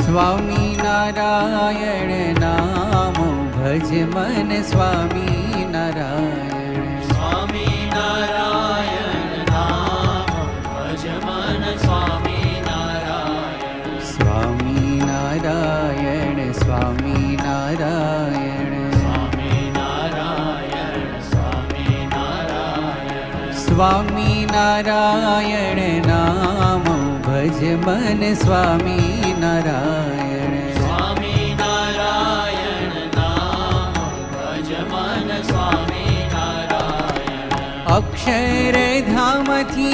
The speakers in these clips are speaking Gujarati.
સ્વામી નારાયણ નામ ભજ મન સ્વામી નારાયણ. સ્વામી નારાયણ નામ ભજ મન સ્વામી નારાયણ. સ્વામી નારાયણ સ્વામી નારાયણ. સ્વામી નારાયણ સ્વામી નારાયણ. સ્વામી નારાયણ નામ ભજ મન સ્વામી નારાયણ. સ્વામી નારાયણ નામ ભજ મન સ્વામી નારાયણ. અક્ષરધામથી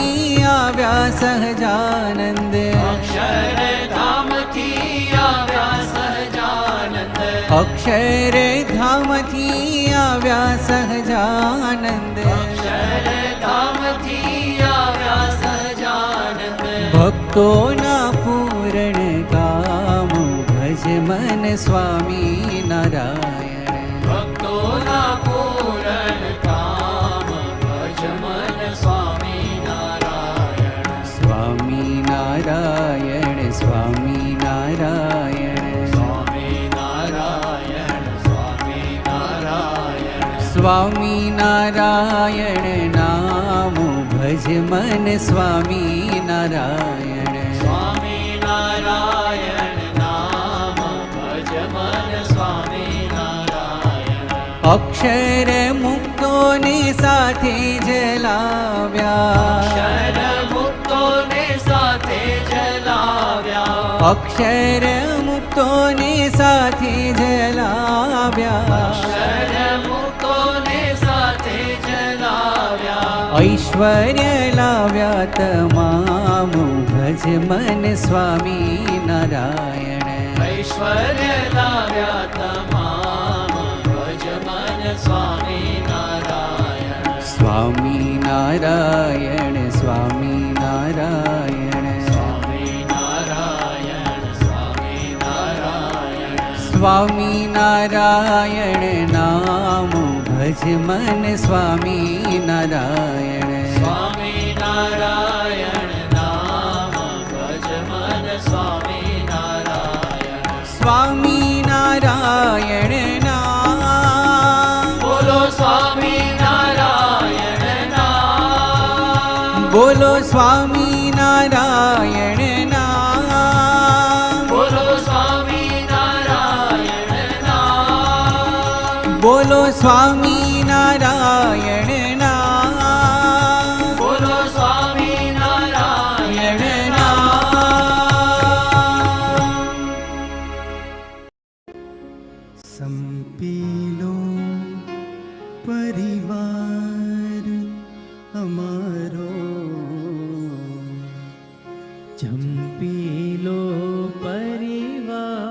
આવ્યા સહજાનંદ. અક્ષરધામથી આવ્યા સહજાનંદ. અક્ષરધામથી આવ્યા સહજાનંદ. અક્ષરધામથી આવ્યા સહજાનંદ. ભક્તોના પૂરણ કામ ભજ મન સ્વામી નારાયણ. ભક્તોના પૂરણ કામ ભજ મન સ્વામી નારાયણ. સ્વામી નારાયણ સ્વામી નારાયણ. સ્વામી નારાયણ સ્વામી નારાયણ. સ્વામી નારાયણ નામ ભજ મન સ્વામી નારાયણ. સ્વામી નારાયણ નામ ભજ મન સ્વામી નારાયણ. અક્ષર મુક્તોને સાથે જલાવ્યા. અક્ષર મુક્તોને સાથે જલાવ્યા. અક્ષર મુક્તોને સાથે જલાવ્યા. અક્ષર મુક્તોને સાથે જલાવ્યા. ઐશ્વર્ય લાવ્યા તમામ ભજ મન સ્વામી નારાયણ. ઐશ્વર્ય લાવ્યા તમામ ભજ મન સ્વામી નારાયણ. સ્વામી નારાયણ સ્વામી નારાયણ. સ્વામી નારાયણ સ્વામી નારાયણ. સ્વામી નારાયણ નામ ભજ મન સ્વામી નારાયણ. સ્વામી નારાયણ નામ ભજ મન સ્વામી નારાયણ. સ્વામી નારાયણ નામ બોલો સ્વામી નારાયણ નામ. બોલો સ્વામી નારાયણ નામ. બોલો સ્વામી નારાયણ નામ. બોલો સ્વામી નારાયણ નામ. બોલો સ્વામી નારાયણ નામ. સંપીલો પરિવાર અમારો, ચંપીલો પરિવાર.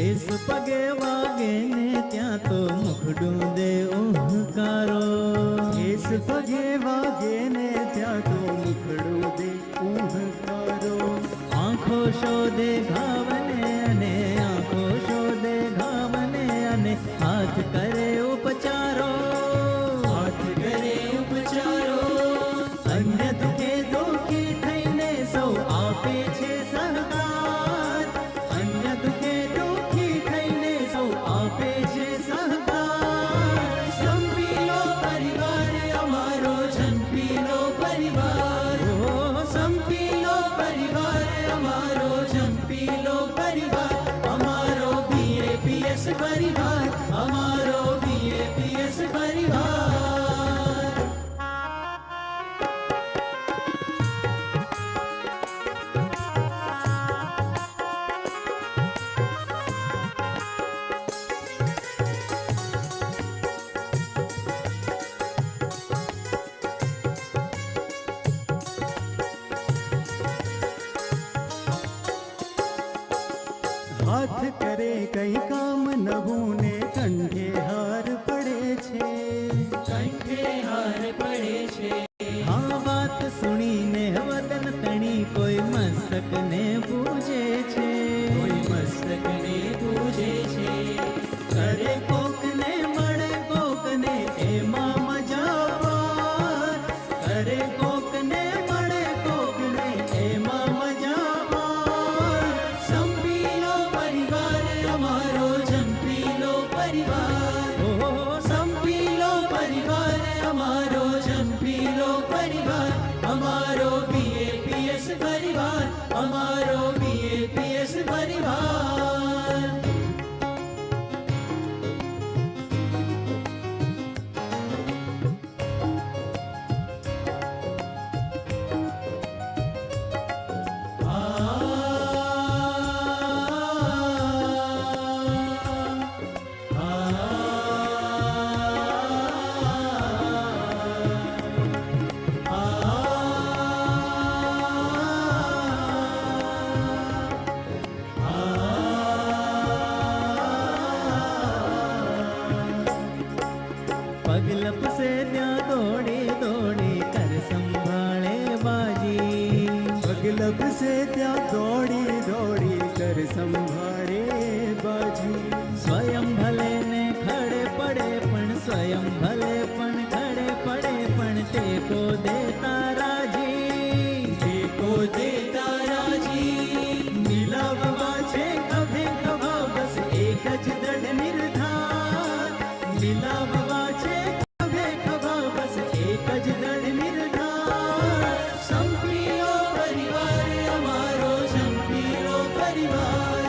કેસ પગે વાગે ને ત્યાં તો મુખડું દે ઊંહકારો. કેસ પગે વાગે ને ત્યાં તો મુખડું દે ઊંહકારો. આંખો શોધે ઘાવને અને આંખો શોધે ઘાવને અને હાથ કરે ઉપચારો. હાથ કરે ઉપચારો. અન્ય દુખે દુખી થઈને સૌ આપે છે સહકાર. અન્ય દુખે દુખી થઈને સૌ આપે છે સહકાર. સંપીલો પરિવાર અમારો જંપીલો પરિવાર. સંપીલો પરિવાર અમારો જંપીલો પરિવાર. અમારો BAPS પરિવાર. અમારો BAPS પરિવાર. હાથ કરે કઈ કામ નવું ને કંઠે હાર પડે છે. કંઠે હાર પડે છે. આ વાત સુણીને વતન તણી કોઈ મસ્તકને પૂજે છે. કોઈ મસ્તકને પૂજે છે. કરે કોકને મળે કોકને એમાં મજા પાર. કરે કોકને મળે કોકને એમાં મજા પાર. સંપીલો પરિવાર અમારો જંપીલો પરિવાર. સંપીલો પરિવાર અમારો જંપીલો પરિવાર. અમારો BAPS પરિવાર. અમારો BAPS પરિવાર. પગલપ સે ત્યાં દોડી દોડી કર સંભાળે બાજી. પગલપ સે ત્યાં દોડી દોડી કર સંભાળે બાજી. સ્વયં ભલે ને ખડે પડે પણ સ્વયં ભલે પણ ખડે પડે પણ ટેકો દેતા રાજી. ટેકો દેતા રાજી. મિલાવવા છે કભે કભા બસ એક જ દૃઢ નિર્ધાર. મિલાવવા છે કભે કભા બસ એક જ દૃઢ નિર્ધાર. સંપીલો પરિવાર અમારો જંપીલો પરિવાર.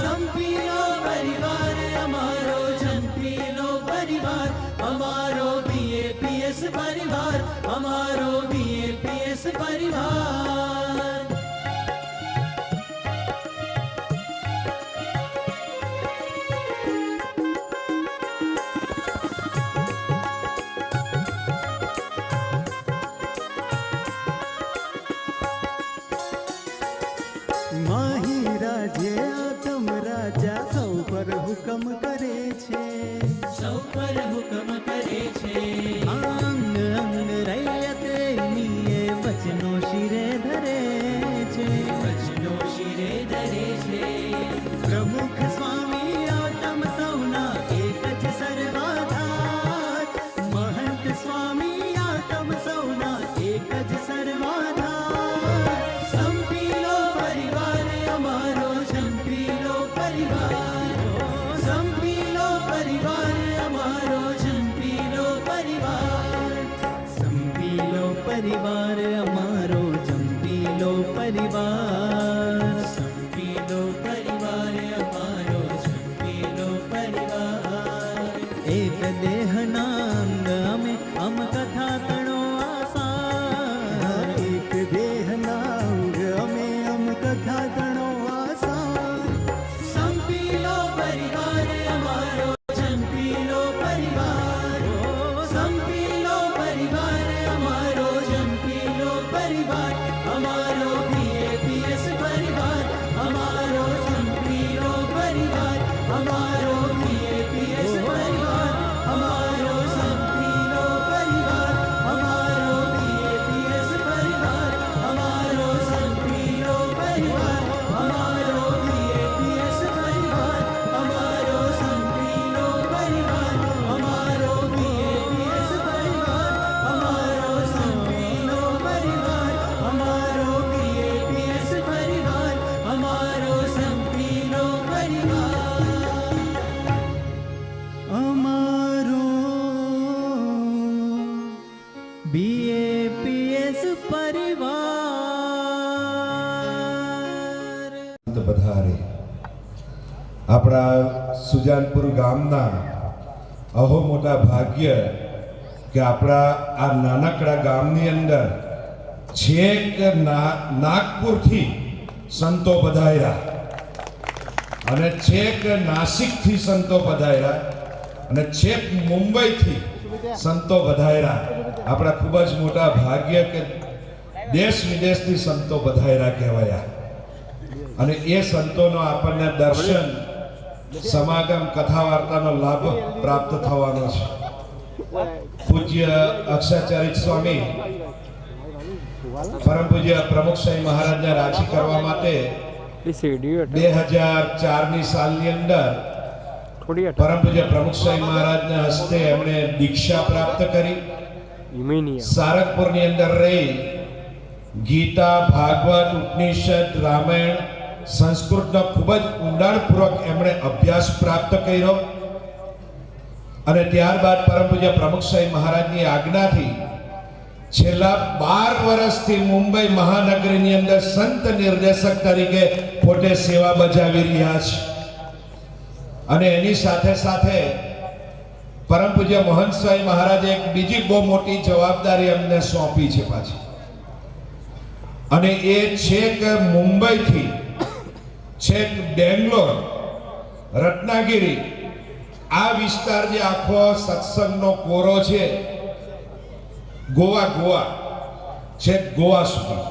સંપીલો પરિવાર અમારો જંપીલો પરિવાર. અમારો BAPS પરિવાર. અમારો BAPS પરિવાર. માહી રાજે આતમ રાજા સૌ પર હુકમ કરે છે. સૌ પર હુકમ કરે છે. અંગ અંગ રૈયત નીએ વચનો શિરે ધરે છે. વચનો શિરે ધરે છે. પ્રમુખ સ્વામી આતમ સૌના એક જ સર્વાધાર. મહંત સ્વામી આતમ સૌના એક જ સર્વાધાર. સંપીલો પરિવાર અમારો જંપીલો પરિવાર. સંપીલો પરિવાર અમારો જંપીલો પરિવાર. સંપીલો પરિવાર અમારો જંપીલો પરિવાર. સંપીલો પરિવાર અમારો જંપીલો પરિવાર. એક દેહના અંગ અમે અમ કથા તણો આસાર. એક દેહના અંગ અમે અમ કથા તણો આસાર. સંપીલો પરિવાર અમારો જંપીલો પરિવાર. સંપીલો પરિવાર અમારો જંપીલો પરિવાર. અમારો BAPS પરિવાર. અમારો જંપીલો પરિવાર. અમારો BAPS પરિવાર, અમારો સંપીનો પરિવાર, અમારો BAPS પરિવાર, અમારો સંપીનો પરિવાર, અમારો BAPS પરિવાર, અમારો સંપીનો પરિવાર, અમારો BAPS પરિવાર, અમારો સંપીનો પરિવાર, અમારો BAPS પરિવાર, અમારો સંપીનો પરિવાર, અમારો BAPS પરિવાર. પધારે આપણા સુજાનપુર ગામના અહો મોટા ભાગ્ય કે આપણા આ નાનકડા ગામની અંદર છેક નાગપુરથી સંતો પધાર્યા અને છેક નાસિકથી સંતો પધાર્યા અને છેક મુંબઈથી સંતો પધાર્યા. આપણા ખૂબ જ મોટા ભાગ્ય કે દેશ વિદેશથી સંતો પધાર્યા કહેવાયા. અને એ સંતોનો આપણને દર્શન, સમાગમ, કથા વાર્તાનો લાભ પ્રાપ્ત થવાનો છે. પૂજ્ય અક્ષરચરિત સ્વામી પરમ પૂજ્ય પ્રમુખ સ્વામી મહારાજને રાજી કરવા માટે 2004ની સાલની અંદર પરમ પૂજ્ય પ્રમુખ સ્વામી મહારાજના હસ્તે એમણે દીક્ષા પ્રાપ્ત કરી. સારંગપુરની અંદર રહી ગીતા, ભાગવત, ઉપનિષદ, રામાયણ, સંસ્કૃતનો ખૂબ જ ઊંડાણપૂર્વક એમણે અભ્યાસ પ્રાપ્ત કર્યો. અને ત્યારબાદ પરમ પૂજ્ય પ્રમુખ સ્વામી મહારાજની આજ્ઞાથી છેલ્લા 12 વર્ષથી મુંબઈ મહાનગરીની અંદર સંત નિર્દેશક તરીકે પોતે સેવા બજાવી રહ્યા છે. અને એની સાથે સાથે પરમ પૂજ્ય મહંત સ્વામી મહારાજે એક બીજી બહુ મોટી જવાબદારી અમને સોંપી છે પાછી. અને એ છેક મુંબઈથી છેક બેંગ્લોર, રત્નાગીરી, આ વિસ્તાર જે આખો સત્સંગનો કોરો છે, ગોવા છેક ગોવા સુધી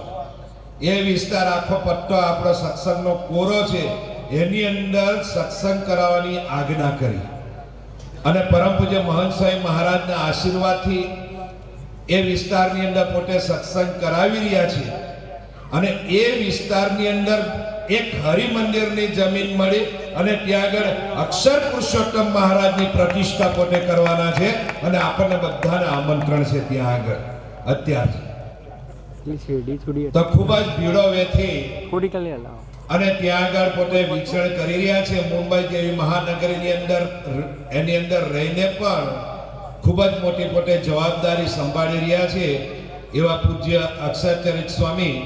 એ વિસ્તાર આખો પટ્ટો આપણો સત્સંગનો કોરો છે. એની અંદર સત્સંગ કરાવવાની આજ્ઞા કરી. અને પરમ પૂજ્ય મહંત સ્વામી મહારાજના આશીર્વાદથી એ વિસ્તારની અંદર પોતે સત્સંગ કરાવી રહ્યા છે. અને એ વિસ્તારની અંદર એક હરિમંદિરની જમીન મળી અને ત્યાં આગળ અક્ષર પુરુષોત્તમ મહારાજની પ્રતિષ્ઠા પોતે કરવાના છે. અને આપણને બધાને આમંત્રણ છે ત્યાં આગળ અત્યારથી. તો ખૂબ જ ભીડો વેથી અને ત્યાં આગળ પોતે વિચરણ કરી રહ્યા છે. મુંબઈ જેવી મહાનગરીની અંદર એની અંદર રહીને પણ ખૂબ જ મોટી પોતે જવાબદારી સંભાળી રહ્યા છે. એવા પૂજ્ય અક્ષરચરિત સ્વામી,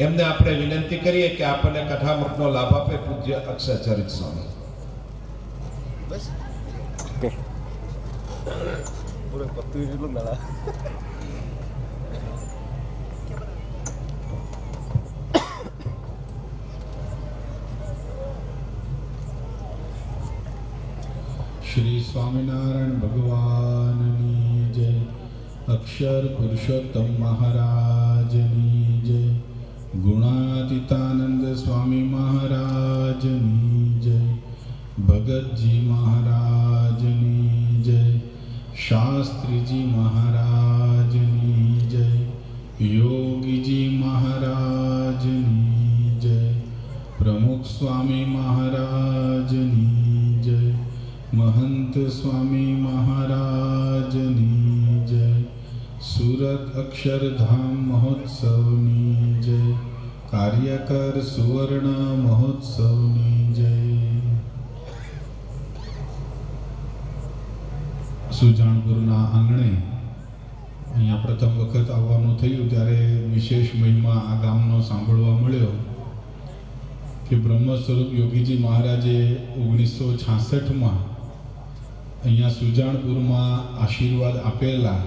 એમને આપણે વિનંતી કરીએ કે આપણને કથામૃતનો લાભ આપે. પૂજ્ય અક્ષરચરિત સ્વામી. શ્રી સ્વામિનારાયણ ભગવાનની જય. અક્ષર પુરુષોત્તમ મહારાજની જય. ગુણાતીતાનંદ સ્વામી મહારાજની જય. ભગતજી મહારાજની જય. શાસ્ત્રીજી મહારાજની જય. યોગીજી મહારાજની જય. પ્રમુખ સ્વામી મહારાજની જય. महंत स्वामी महाराजनी जय. सूरत अक्षरधाम महोत्सवनी जय. कार्यकर सुवर्ण महोत्सवनी जय. સુજાણપુરના આંગણે અહીંયા પ્રથમ વખત આવવાનું થયું ત્યારે વિશેષ મહિમા આ ગામનો સાંભળવા મળ્યો કે બ્રહ્મ સ્વરૂપ યોગીજી મહારાજે 1966માં અહીંયા સુજાણપુરમાં આશીર્વાદ આપેલા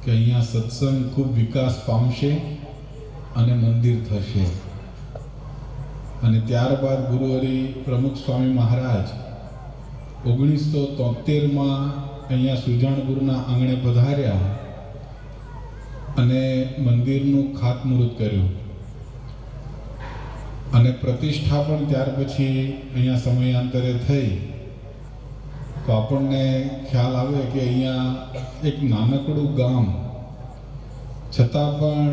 કે અહીંયા સત્સંગ ખૂબ વિકાસ પામશે અને મંદિર થશે. અને ત્યારબાદ ગુરુહરિ પ્રમુખ સ્વામી મહારાજ 1973માં અહીંયા સુજાણપુરના આંગણે પધાર્યા અને મંદિરનું ખાતમુહૂર્ત કર્યું. અને પ્રતિષ્ઠા પણ ત્યાર પછી અહીંયા સમયાંતરે થઈ તો આપણને ખ્યાલ આવે કે અહીંયા એક નાનકડું ગામ છતાં પણ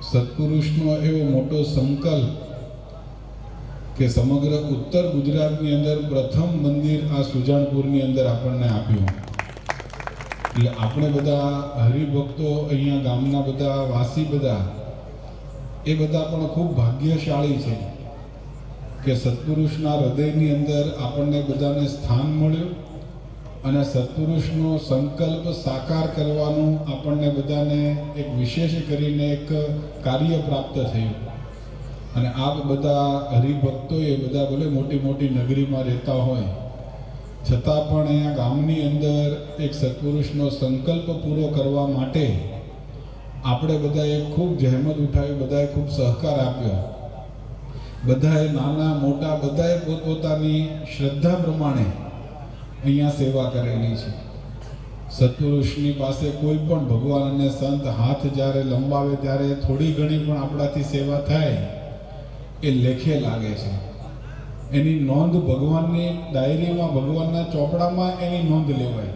સત્પુરુષનો એવો મોટો સંકલ્પ કે સમગ્ર ઉત્તર ગુજરાતની અંદર પ્રથમ મંદિર આ સુજાણપુરની અંદર આપણને આપ્યું. એટલે આપણે બધા હરિભક્તો અહીંયા ગામના બધા વાસી બધા એ બધા પણ ખૂબ ભાગ્યશાળી છે કે સત્પુરુષના હૃદયની અંદર આપણને બધાને સ્થાન મળ્યું અને સત્પુરુષનો સંકલ્પ સાકાર કરવાનું આપણને બધાને એક વિશેષ કરીને એક કાર્ય પ્રાપ્ત થયું. અને આપ બધા હરિભક્તો એ બધા ભલે મોટી મોટી નગરીમાં રહેતા હોય છતાં પણ અહીંયા ગામની અંદર એક સત્પુરુષનો સંકલ્પ પૂરો કરવા માટે આપણે બધાએ ખૂબ જહેમત ઉઠાવી, બધાએ ખૂબ સહકાર આપ્યો. બધાએ નાના મોટા બધાએ પોતપોતાની શ્રદ્ધા પ્રમાણે અહીંયા સેવા કરેલી છે. સત્પુરુષની પાસે કોઈ પણ ભગવાન અને સંત હાથ જ્યારે લંબાવે ત્યારે થોડી ઘણી પણ આપણાથી સેવા થાય એ લેખે લાગે છે. એની નોંધ ભગવાનની ડાયરીમાં, ભગવાનના ચોપડામાં એની નોંધ લેવાય.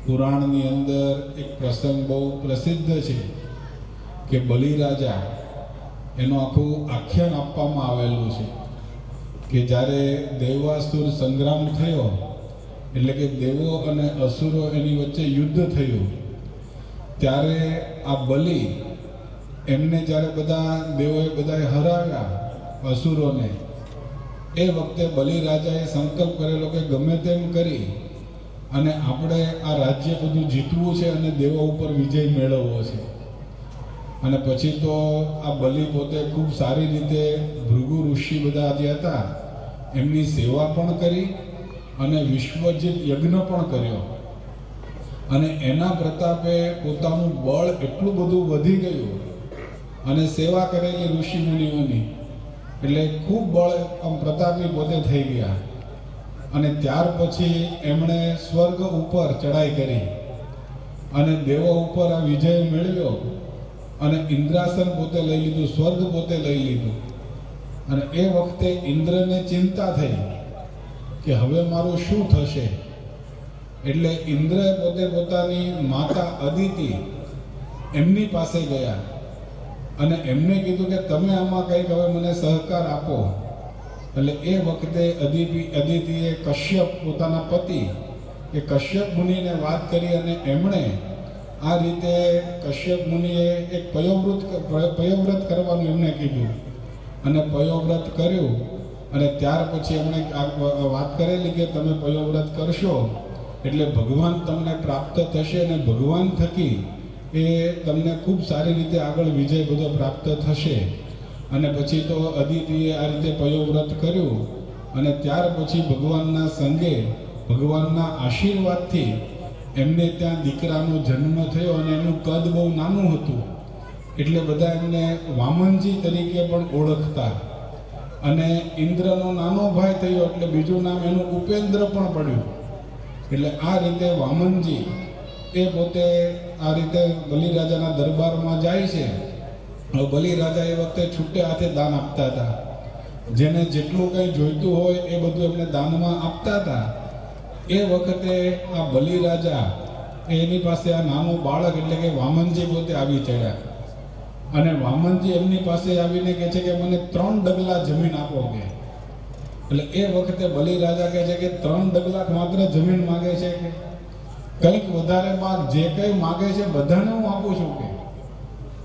પુરાણની અંદર એક પ્રસંગ બહુ પ્રસિદ્ધ છે કે બલિરાજા, એનું આખું આખ્યાન આપવામાં આવેલું છે કે જ્યારે દેવાસુર સંગ્રામ થયો, એટલે કે દેવો અને અસુરો એની વચ્ચે યુદ્ધ થયું, ત્યારે આ બલિ એમને જ્યારે બધા દેવોએ બધાએ હરાવ્યા અસુરોને, એ વખતે બલિરાજાએ સંકલ્પ કરેલો કે ગમે તેમ કરી અને આપણે આ રાજ્ય બધું જીતવું છે અને દેવો ઉપર વિજય મેળવવો છે. અને પછી તો આ બલિ પોતે ખૂબ સારી રીતે ભૃગુ ઋષિ બધા જે હતા એમની સેવા પણ કરી અને વિશ્વજીત યજ્ઞ પણ કર્યો. અને એના પ્રતાપે પોતાનું બળ એટલું બધું વધી ગયું અને સેવા કરેલી ઋષિ મુનિઓની, એટલે ખૂબ બળ પ્રતાપી પોતે થઈ ગયા. અને ત્યાર પછી એમણે સ્વર્ગ ઉપર ચડાઈ કરી અને દેવો ઉપર આ વિજય મેળવ્યો અને ઇન્દ્રાસન પોતે લઈ લીધું, સ્વર્ગ પોતે લઈ લીધું. અને એ વખતે ઇન્દ્રને ચિંતા થઈ કે હવે મારું શું થશે. એટલે ઇન્દ્રએ પોતે પોતાની માતા અદિતિ એમની પાસે ગયા અને એમને કીધું કે તમે આમાં કંઈક હવે મને સહકાર આપો. એટલે એ વખતે અદિતિએ કશ્યપ, પોતાના પતિ કે કશ્યપ મુનિને વાત કરી અને એમણે આ રીતે કશ્યપ મુનિએ એક પયોવ્રત કરવાનું એમને કીધું અને પયોવ્રત કર્યું. અને ત્યાર પછી એમણે વાત કરેલી કે તમે પયોવ્રત કરશો એટલે ભગવાન તમને પ્રાપ્ત થશે અને ભગવાન થકી એ તમને ખૂબ સારી રીતે આગળ વિજય બધો પ્રાપ્ત થશે. અને પછી તો અદિતિએ આ રીતે પયોવ્રત કર્યું અને ત્યાર પછી ભગવાનના સંગે, ભગવાનના આશીર્વાદથી એમને ત્યાં દીકરાનો જન્મ થયો અને એનું કદ બહુ નાનું હતું એટલે બધા એમને વામનજી તરીકે પણ ઓળખતા. અને ઇન્દ્રનો નાનો ભાઈ થયો એટલે બીજું નામ એનું ઉપેન્દ્ર પણ પડ્યું. એટલે આ રીતે વામનજી એ પોતે આ રીતે બલિરાજાના દરબારમાં જાય છે. બલિરાજા એ વખતે છૂટે હાથે દાન આપતા હતા, જેને જેટલું કંઈ જોઈતું હોય એ બધું એમને દાનમાં આપતા હતા. એ વખતે આ બલિરાજા એની પાસે આ નાનું બાળક એટલે કે વામનજી પોતે આવી ચડ્યા અને વામનજી એમની પાસે આવીને કહે છે કે મને 3 ડગલા જમીન આપો કે. એટલે એ વખતે બલિરાજા કહે છે કે 3 ડગલા માત્ર જમીન માગે છે કે કંઈક વધારે માગ, જે કંઈ માગે છે બધાને હું આપું છું કે.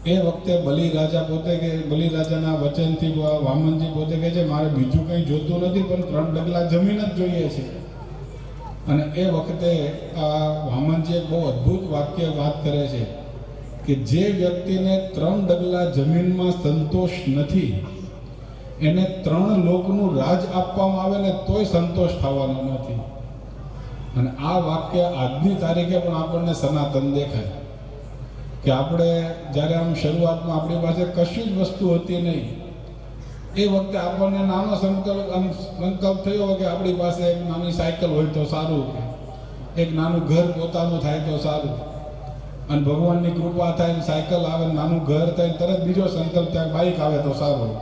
એ વખતે બલિરાજા પોતે કે બલિરાજાના વચનથી વામનજી પોતે કહે છે મારે બીજું કંઈ જોતું નથી પણ 3 ડગલા જમીન જ જોઈએ છે. અને એ વખતે આ વામનજી એક બહુ અદ્ભુત વાક્ય વાત કરે છે કે જે વ્યક્તિને 3 ડગલા જમીનમાં સંતોષ નથી એને 3 લોકનું રાજ આપવામાં આવે ને તોય સંતોષ થવાનો નથી. અને આ વાક્ય આજની તારીખે પણ આપણને સનાતન દેખાય કે આપણે જ્યારે આમ શરૂઆતમાં આપણી પાસે કશી જ વસ્તુ હતી નહીં, એ વખતે આપણને નાનો સંકલ્પ થયો કે આપણી પાસે એક નાની સાયકલ હોય તો સારું, એક નાનું ઘર પોતાનું થાય તો સારું. અને ભગવાનની કૃપા થાય, સાયકલ આવે, નાનું ઘર થાય, તરત બીજો સંકલ્પ થાય બાઈક આવે તો સારું.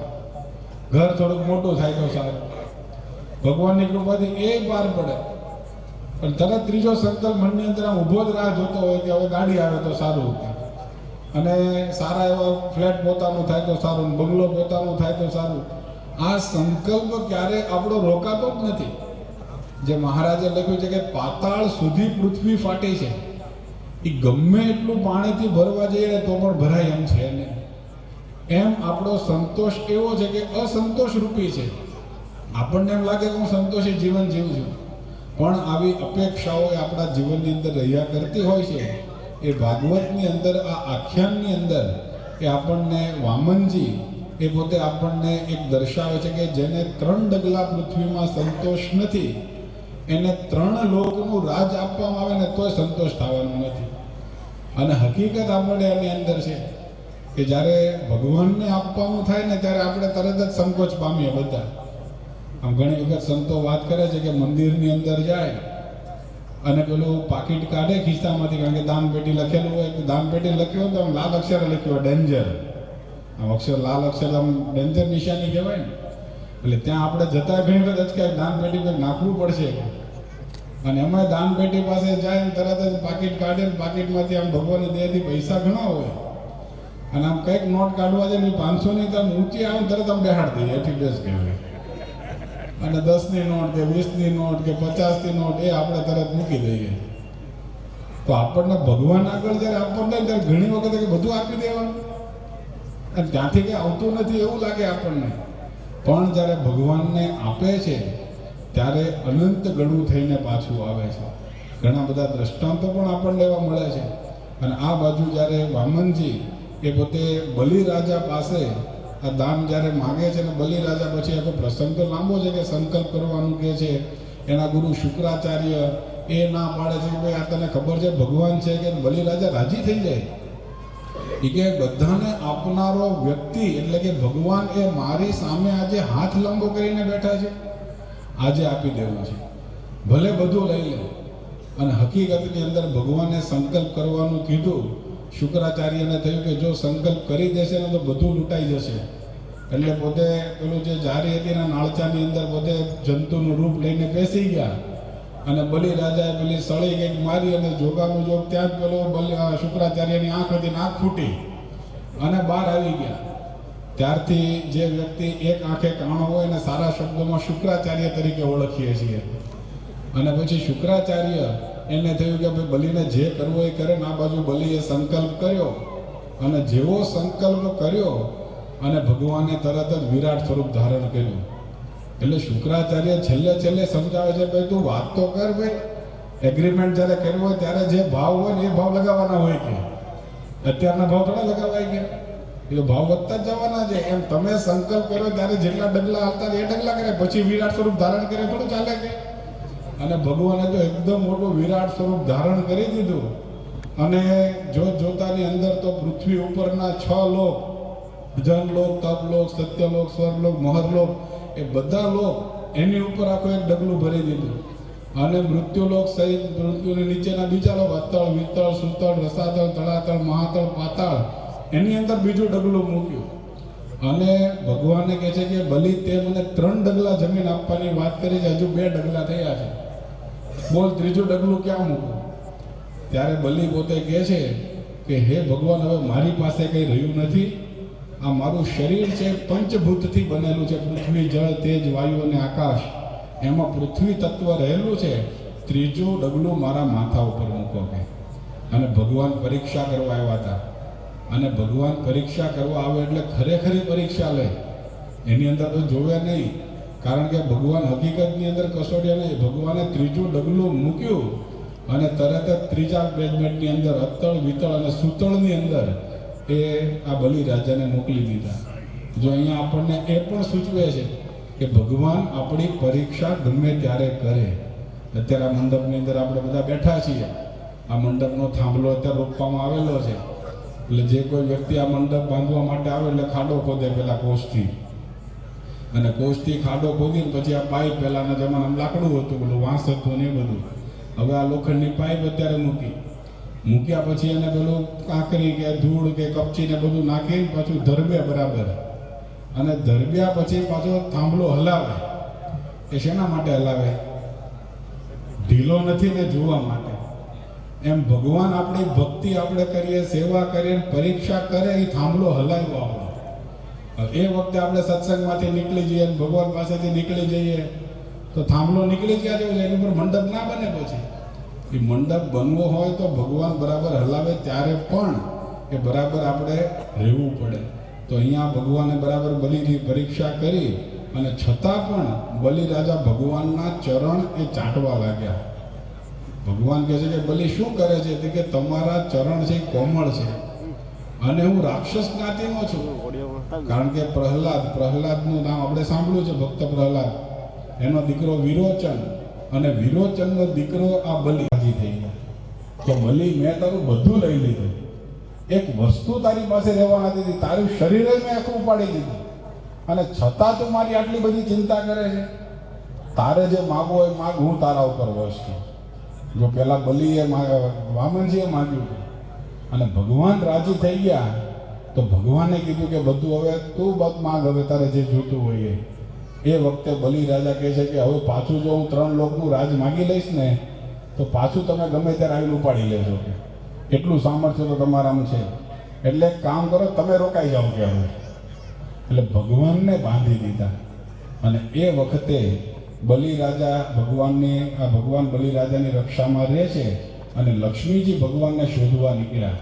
ઘર થોડુંક મોટું થાય તો સારું, ભગવાનની કૃપાથી એ પાર પડે. પણ તરત ત્રીજો સંકલ્પ મનની અંદર આમ ઊભો જ રાહ જોતો હોય કે હવે ગાડી આવે તો સારું, અને સારા એવા ફ્લેટ પોતાનું થાય તો સારું, બંગલો પોતાનું થાય તો સારું. આ સંકલ્પ ક્યારે આપણો રોકાતો જ નથી. જે મહારાજે લખ્યું છે કે પાતાળ સુધી પૃથ્વી ફાટી છે, એ ગમે એટલું પાણીથી ભરવા જઈએ તો પણ ભરાય એમ છે નહીં. એમ આપણો સંતોષ એવો છે કે અસંતોષ રૂપી છે. આપણને એમ લાગે કે હું સંતોષી જીવન જીવું છું, પણ આવી અપેક્ષાઓ આપણા જીવનની અંદર રહ્યા કરતી હોય છે. એ ભાગવતની અંદર, આ આખ્યાનની અંદર એ આપણને વામનજી એ પોતે આપણને એક દર્શાવે છે કે જેને 3 ડગલા પૃથ્વીમાં સંતોષ નથી, એને 3 લોકનું રાજ આપવામાં આવે ને તોય સંતોષ થવાનો નથી. અને હકીકત આપણે એની અંદર છે કે જ્યારે ભગવાનને આપવાનું થાય ને ત્યારે આપણે તરત જ સંકોચ પામીએ બધા. આમ ઘણી વખત સંતો વાત કરે છે કે મંદિરની અંદર જાય અને પેલું પાકીટ કાઢે ખિસ્સામાંથી, કારણ કે દાન પેટી લખેલું હોય, દાન પેટી લખ્યું હોય તો આમ લાલ અક્ષરે લખ્યું હોય ડેન્જર. આમ અક્ષર લાલ અક્ષર આમ ડેન્જર નિશાની કહેવાય ને. એટલે ત્યાં આપણે જતા ઘણી વખત અચકાય દાન પેટી પર નાખવું પડશે. અને એમાં દાન પેટી પાસે જાય ને તરત જ પાકીટ કાઢે ને પાકીટમાંથી આમ ભગવાનની દયાથી પૈસા ઘણા હોય અને આમ કંઈક નોટ કાઢવા જાય 500ની તો ઊંચી આવે તરત આમ બેહાડ દઈએ, એથી બેસ કહેવાય. અને 10ની નોટ કે 20ની નોટ કે 50ની નોટ એ આપણે તરત મૂકી દઈએ. તો આપણને ભગવાન આગળ જ્યારે આપણને ત્યારે ઘણી વખત કે બધું આપી દેવાનું, અને ત્યાંથી કંઈ આવતું નથી એવું લાગે આપણને. પણ જ્યારે ભગવાનને આપે છે ત્યારે અનંત ગણું થઈને પાછું આવે છે. ઘણા બધા દ્રષ્ટાંતો પણ આપણને એવા મળે છે. અને આ બાજુ જ્યારે વામનજી એ પોતે બલિરાજા પાસે આ દાન જ્યારે માગે છે ને બલિરાજા પછી આખો પ્રસંગ તો લાંબો છે કે સંકલ્પ કરવાનું કહે છે. એના ગુરુ શુક્રાચાર્ય એ ના પાડે છે કે ભાઈ આ તને ખબર છે ભગવાન છે, કે બલિરાજા રાજી થઈ જાય. એ કે બધાને આપનારો વ્યક્તિ એટલે કે ભગવાન એ મારી સામે આજે હાથ લાંબો કરીને બેઠા છે, આજે આપી દેવું છે, ભલે બધું લઈ લે. અને હકીકતની અંદર ભગવાને સંકલ્પ કરવાનું કીધું. શુક્રાચાર્યને થયું કે જો સંકલ્પ કરી દેશે ને તો બધું લૂંટાઈ જશે. એટલે પોતે પેલું જે જારી હતી ને નાળચાની અંદર પોતે જંતુનું રૂપ લઈને બેસી ગયા. અને બલિરાજાએ પેલી સળી કંઈક મારી અને જોગાનું જોગ ત્યાં જ પેલો શુક્રાચાર્યની આંખ હતી, આંખ ફૂટી અને બહાર આવી ગયા. ત્યારથી જે વ્યક્તિ એક આંખે કાણો હોય ને સારા શબ્દોમાં શુક્રાચાર્ય તરીકે ઓળખીએ છીએ. અને પછી શુક્રાચાર્ય એને થયું કે ભાઈ બલિને જે કરવો એ કરે ને આ બાજુ બલિએ સંકલ્પ કર્યો. અને જેવો સંકલ્પ કર્યો અને ભગવાને તરત જ વિરાટ સ્વરૂપ ધારણ કર્યું. એટલે શુક્રાચાર્ય છેલ્લે સમજાવે છે ભાઈ તું વાત તો કર ભાઈ, એગ્રીમેન્ટ જ્યારે કર્યો હોય ત્યારે જે ભાવ હોય ને એ ભાવ લગાવવાના હોય, કે અત્યારના ભાવ થોડા લગાવાય કે એ ભાવ વધતા જ જવાના છે. એમ તમે સંકલ્પ કર્યો ત્યારે જેટલા ડગલા આવતા એ ડગલા કરે, પછી વિરાટ સ્વરૂપ ધારણ કરે થોડું ચાલે કે. અને ભગવાને તો એકદમ મોટું વિરાટ સ્વરૂપ ધારણ કરી દીધું. અને જોતાની અંદર તો પૃથ્વી ઉપરના 6 લોક, જનલોક, તપલોક, સત્યલોક, સ્વર્ગલોક, મહરલોક, એ બધા લોક એની ઉપર આખું એક ડગલું ભરી દીધું. અને મૃત્યુલોક સહિત મૃત્યુની નીચેના બીજા લોક અતળ, વિતળ, સુતળ, રસાતળ, તળાતળ, મહાતળ, પાતાળ, એની અંદર બીજું ડગલું મૂક્યું. અને ભગવાને કહે છે કે બલિ તે મને 3 ડગલા જમીન આપવાની વાત કરી છે, હજુ 2 ડગલા થયા છે, બોલ ત્રીજું ડગલું ક્યાં મૂકું? ત્યારે બલિ પોતે કહે છે કે હે ભગવાન, હવે મારી પાસે કંઈ રહ્યું નથી. આ મારું શરીર છે પંચભૂતથી બનેલું છે, પૃથ્વી, જળ, તેજ, વાયુ અને આકાશ. એમાં પૃથ્વી તત્વ રહેલું છે. ત્રીજું ડગલું મારા માથા ઉપર મૂકો કે. અને ભગવાન પરીક્ષા કરવા આવ્યા હતા. અને ભગવાન પરીક્ષા કરવા આવે એટલે ખરેખરી પરીક્ષા લે. એની અંદર તો જોવે નહીં, કારણ કે ભગવાન હકીકતની અંદર કસોટ્યા નહીં. ભગવાને ત્રીજું ડગલું મૂક્યું અને તરત જ ત્રીજા બેઝમેન્ટની અંદર અતળ, વિતળ અને સુતળની અંદર એ આ બલિરાજાને મોકલી દીધા. જો અહીંયા આપણને એ પણ સૂચવે છે કે ભગવાન આપણી પરીક્ષા ગમે ત્યારે કરે. અત્યારે આ મંડપની અંદર આપણે બધા બેઠા છીએ. આ મંડપનો થાંભલો અત્યારે રોપવામાં આવેલો છે. એટલે જે કોઈ વ્યક્તિ આ મંડપ બાંધવા માટે આવે એટલે ખાડો ખોદે પેલા કોષથી, અને કોષથી ખાડો ખોદીને પછી આ પાઇપ પહેલાના જમાનામાં લાકડું હતું, પેલું વાંસ હતું ને એ બધું. હવે આ લોખંડની પાઇપ અત્યારે મૂક્યા પછી એને પેલું કાંકરી કે ધૂળ કે કપચી ને બધું નાખીને પાછું ધરબે બરાબર. અને ધરબ્યા પછી પાછો થાંભલો હલાવે. એ શેના માટે હલાવે? ઢીલો નથી ને જોવા માટે. એમ ભગવાન આપણી ભક્તિ આપણે કરીએ, સેવા કરીએ, પરીક્ષા કરે, એ થાંભલો હલાવ્યો આપણે. એ વખતે આપણે સત્સંગમાંથી નીકળી જઈએ, ભગવાન પાસેથી નીકળી જઈએ તો થાંભલો નીકળી ગયા જેવું છે, એની ઉપર મંડપ ના બને. પછી એ મંડપ બનવો હોય તો ભગવાન બરાબર હલાવે ત્યારે પણ એ બરાબર આપણે રહેવું પડે. તો અહીંયા ભગવાને બરાબર બલિની પરીક્ષા કરી અને છતાં પણ બલિ રાજા ભગવાનના ચરણ એ ચાટવા લાગ્યા. ભગવાન કહે છે કે બલિ શું કરે છે? તે કે તમારા ચરણ છે કોમળ છે અને હું રાક્ષસ જ્ઞાતિનો છું. કારણ કે પ્રહલાદનું નામ આપણે સાંભળ્યું છે, ભક્ત પ્રહલાદ. એનો દીકરો વિરોચન, અને વિરોચનનો દીકરો આ બલિ રાજી થઈ ગયો કે બલિ મેં તારું બધું લઈ લીધું, એક વસ્તુ તારી પાસે રહેવા નથી દીધી, તારું શરીર જ મેં આખું ઉપાડી દીધું, અને છતાં તું મારી આટલી બધી ચિંતા કરે છે. તારે જે માગવો હોય માગ, હું તારા ઉપર વશ છું. જો પેલા બલિએ વામનજીએ માગ્યું અને ભગવાન રાજી થઈ ગયા તો ભગવાને કીધું કે બધું હવે તું બસ માગ, હવે તારે જે જોતું હોય એ. એ વખતે બલિ રાજા કહે છે કે હવે પાછું જો હું 3 લોકનું રાજ માગી લઈશ ને તો પાછું તમે ગમે ત્યારે આવીને ઉપાડી લેજો. એટલું સામર્થ્ય તો તમારામાં છે. એટલે કામ કરો, તમે રોકાઈ જાઓ કે હવે. એટલે ભગવાનને બાંધી દીધા. અને એ વખતે બલિ રાજા ભગવાન બલિ રાજાની રક્ષામાં રહે છે. અને લક્ષ્મીજી ભગવાનને શોધવા નીકળ્યા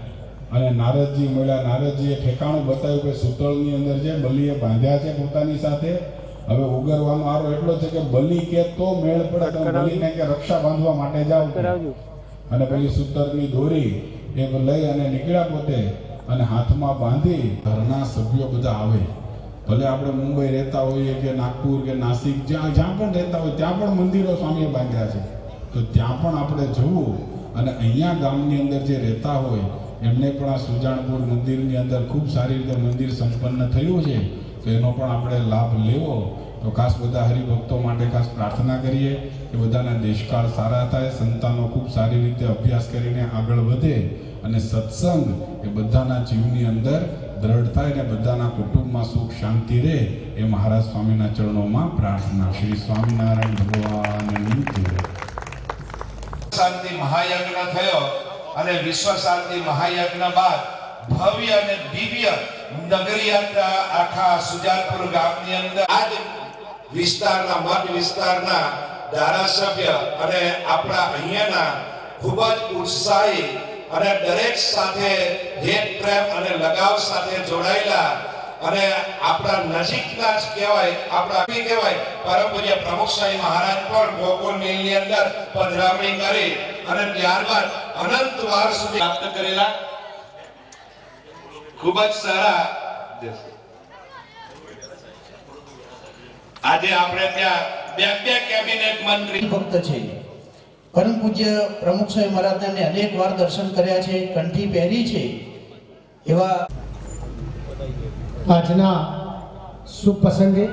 અને નારદજી મળ્યા. નારદજીએ ઠેકાણું બતાવ્યું કે સૂતળની અંદર જે બલિએ બાંધ્યા છે પોતાની સાથે, હવે ઉગરવાનો આરો એટલો છે કે બલિ કે તો મેળ પડે તો બલિને કે રક્ષા બાંધવા માટે જાવ. અને પેલી સૂતરની દોરી એ લઈ અને નીકળ્યા પોતે, અને હાથમાં બાંધી ઘરના સભ્યો બધા આવે. ભલે આપણે મુંબઈ રહેતા હોઈએ કે નાગપુર કે નાસિક, જ્યાં પણ રહેતા હોય ત્યાં પણ મંદિરો સ્વામીએ બાંધ્યા છે. તો ત્યાં પણ આપણે જવું. અને અહીંયા ગામની અંદર જે રહેતા હોય એમને પણ આ સુજાણપુર મંદિરની અંદર ખૂબ સારી રીતે મંદિર સંપન્ન થયું છે, તો એનો પણ આપણે લાભ લેવો. તો ખાસ બધા હરિભક્તો માટે ખાસ પ્રાર્થના કરીએ કે બધાના દેશકાળ સારા થાય, સંતાનો ખૂબ સારી રીતે અભ્યાસ કરીને આગળ વધે, અને સત્સંગ એ બધાના જીવની અંદર દ્રઢ થાય ને બધાના કુટુંબમાં સુખ શાંતિ રહે. એ મહારાજ સ્વામીના ચરણોમાં પ્રાર્થના. શ્રી સ્વામિનારાયણ ભગવાનની જય. શાંતિ મહાયજ્ઞ થયો અને વિશ્વ શાંતિ મહાયજ્ઞ બાદ ભવ્ય અને દિવ્ય નગરી યાત્રા આખા સુજાનપુર ગામની અંદર આજ વિસ્તારના મઠ વિસ્તારના ધારાસભ્ય અને આપણા અહીંયાના ખૂબ જ ઉત્સાહી અને દરેક સાથે હેત પ્રેમ અને લગાવ સાથે જોડાયેલા અને આપણા નજીકના જ કહેવાય, આપણા કહેવાય પરમ પૂજ્ય પ્રમુખ સ્વામી મહારાજ પણ ગોકુળ મિલની અંદર પધરામણી કરી અને ત્યારબાદ અનંત વાર સુધી પ્રાપ્ત કરેલા ખૂબ જ સારા. આજે આપણે ત્યાં બે કેબિનેટ મંત્રી ભક્ત છે. પરમ પૂજ્ય પ્રમુખ સ્વામી મહારાજને અનેક વાર દર્શન કર્યા છે, કંઠી પહેરી છે. એવા આજના શુભ પ્રસંગે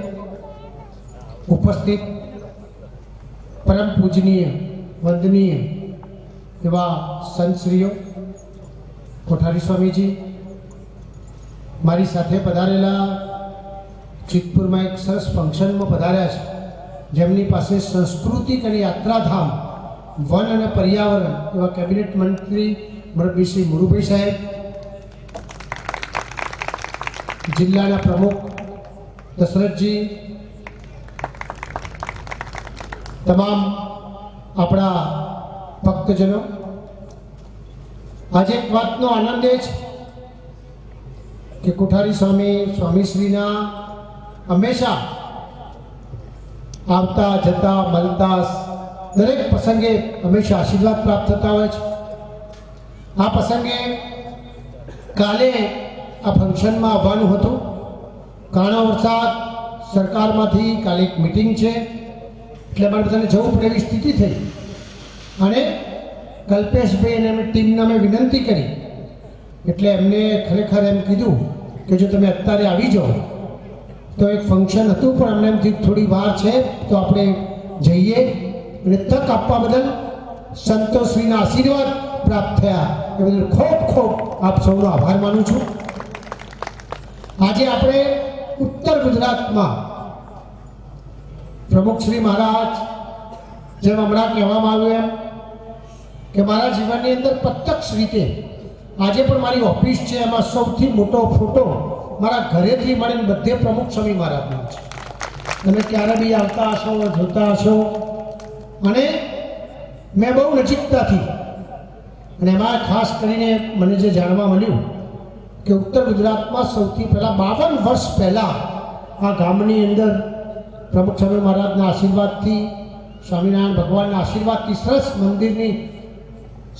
ઉપસ્થિત પરમ પૂજનીય વંદનીય એવા સંતશ્રીઓ, કોઠારી સ્વામીજી, મારી સાથે પધારેલા ચિતપુરમાં એક સરસ ફંક્શનમાં પધાર્યા છે, જેમની પાસે સાંસ્કૃતિક અને યાત્રાધામ, વન અને પર્યાવરણ એવા કેબિનેટ મંત્રી મુરબ્બી શ્રી મુરુભાઈ સાહેબ, જિલ્લાના પ્રમુખ દશરથજી, તમામ આપણા ભક્તજનો. આજે એક વાતનો આનંદ એ છે કે કોઠારી સ્વામીશ્રીના હંમેશા આવતા જતા મળતા દરેક પ્રસંગે હંમેશા આશીર્વાદ પ્રાપ્ત થતા હોય છે. આ પ્રસંગે કાલે આ ફંક્શનમાં આવવાનું હતું, કાળો વરસાદ, સરકારમાંથી કાલે એક મિટિંગ છે એટલે મારે બધાને જવું પડે એવી સ્થિતિ થઈ. અને કલ્પેશભાઈ અને એમની ટીમને અમે વિનંતી કરી એટલે એમને ખરેખર એમ કીધું કે જો તમે અત્યારે આવી જાઓ તો એક ફંક્શન હતું પણ અમને એમથી થોડી વાર છે તો આપણે જઈએ. અને તક આપવા બદલ સંતોષશ્રીના આશીર્વાદ પ્રાપ્ત થયા એ બદલ ખૂબ ખૂબ આપ સૌનો આભાર માનું છું. આજે આપણે ઉત્તર ગુજરાતમાં પ્રમુખ શ્રી મહારાજ જેમ હમણાં કહેવામાં આવ્યું એમ કે મારા જીવનની અંદર પ્રત્યક્ષ રીતે આજે પણ મારી ઓફિસ છે, એમાં સૌથી મોટો ફોટો મારા ઘરેથી મળીને બધે પ્રમુખ સ્વામી મહારાજનો છે. તમે ક્યારે બી આવતા હશો, જોતા હશો. અને મેં બહુ નજીકતાથી, અને એમાં ખાસ કરીને મને જે જાણવા મળ્યું કે ઉત્તર ગુજરાતમાં સૌથી પહેલાં 52 વર્ષ પહેલાં આ ગામની અંદર પ્રમુખ સ્વામી મહારાજના આશીર્વાદથી, સ્વામિનારાયણ ભગવાનના આશીર્વાદથી સરસ મંદિરની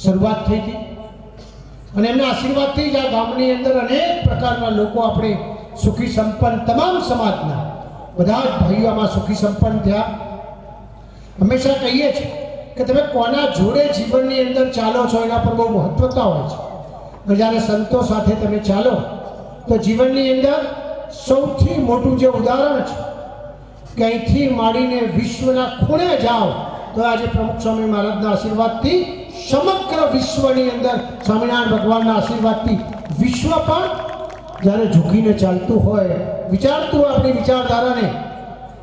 શરૂઆત થઈ હતી. અને એમના આશીર્વાદથી જ આ ગામની અંદર અનેક પ્રકારના લોકો આપણે સુખી સંપન્ન, તમામ સમાજના બધા જ ભાઈઓ આમાં સુખી સંપન્ન થયા. હંમેશા કહીએ છીએ કે તમે કોના જોડે જીવનની અંદર ચાલો છો એના પર બહુ મહત્વતા હોય છે. અને જ્યારે સંતો સાથે તમે ચાલો તો જીવનની અંદર સૌથી મોટું જે ઉદાહરણ છે કે અહીંથી માંડીને વિશ્વના ખૂણે જાઓ તો આજે પ્રમુખ સ્વામી મહારાજના આશીર્વાદથી સમગ્ર વિશ્વની અંદર સ્વામિનારાયણ ભગવાનના આશીર્વાદથી વિશ્વ પણ જ્યારે ઝૂકીને ચાલતું હોય, વિચારતું હોય આપણી વિચારધારાને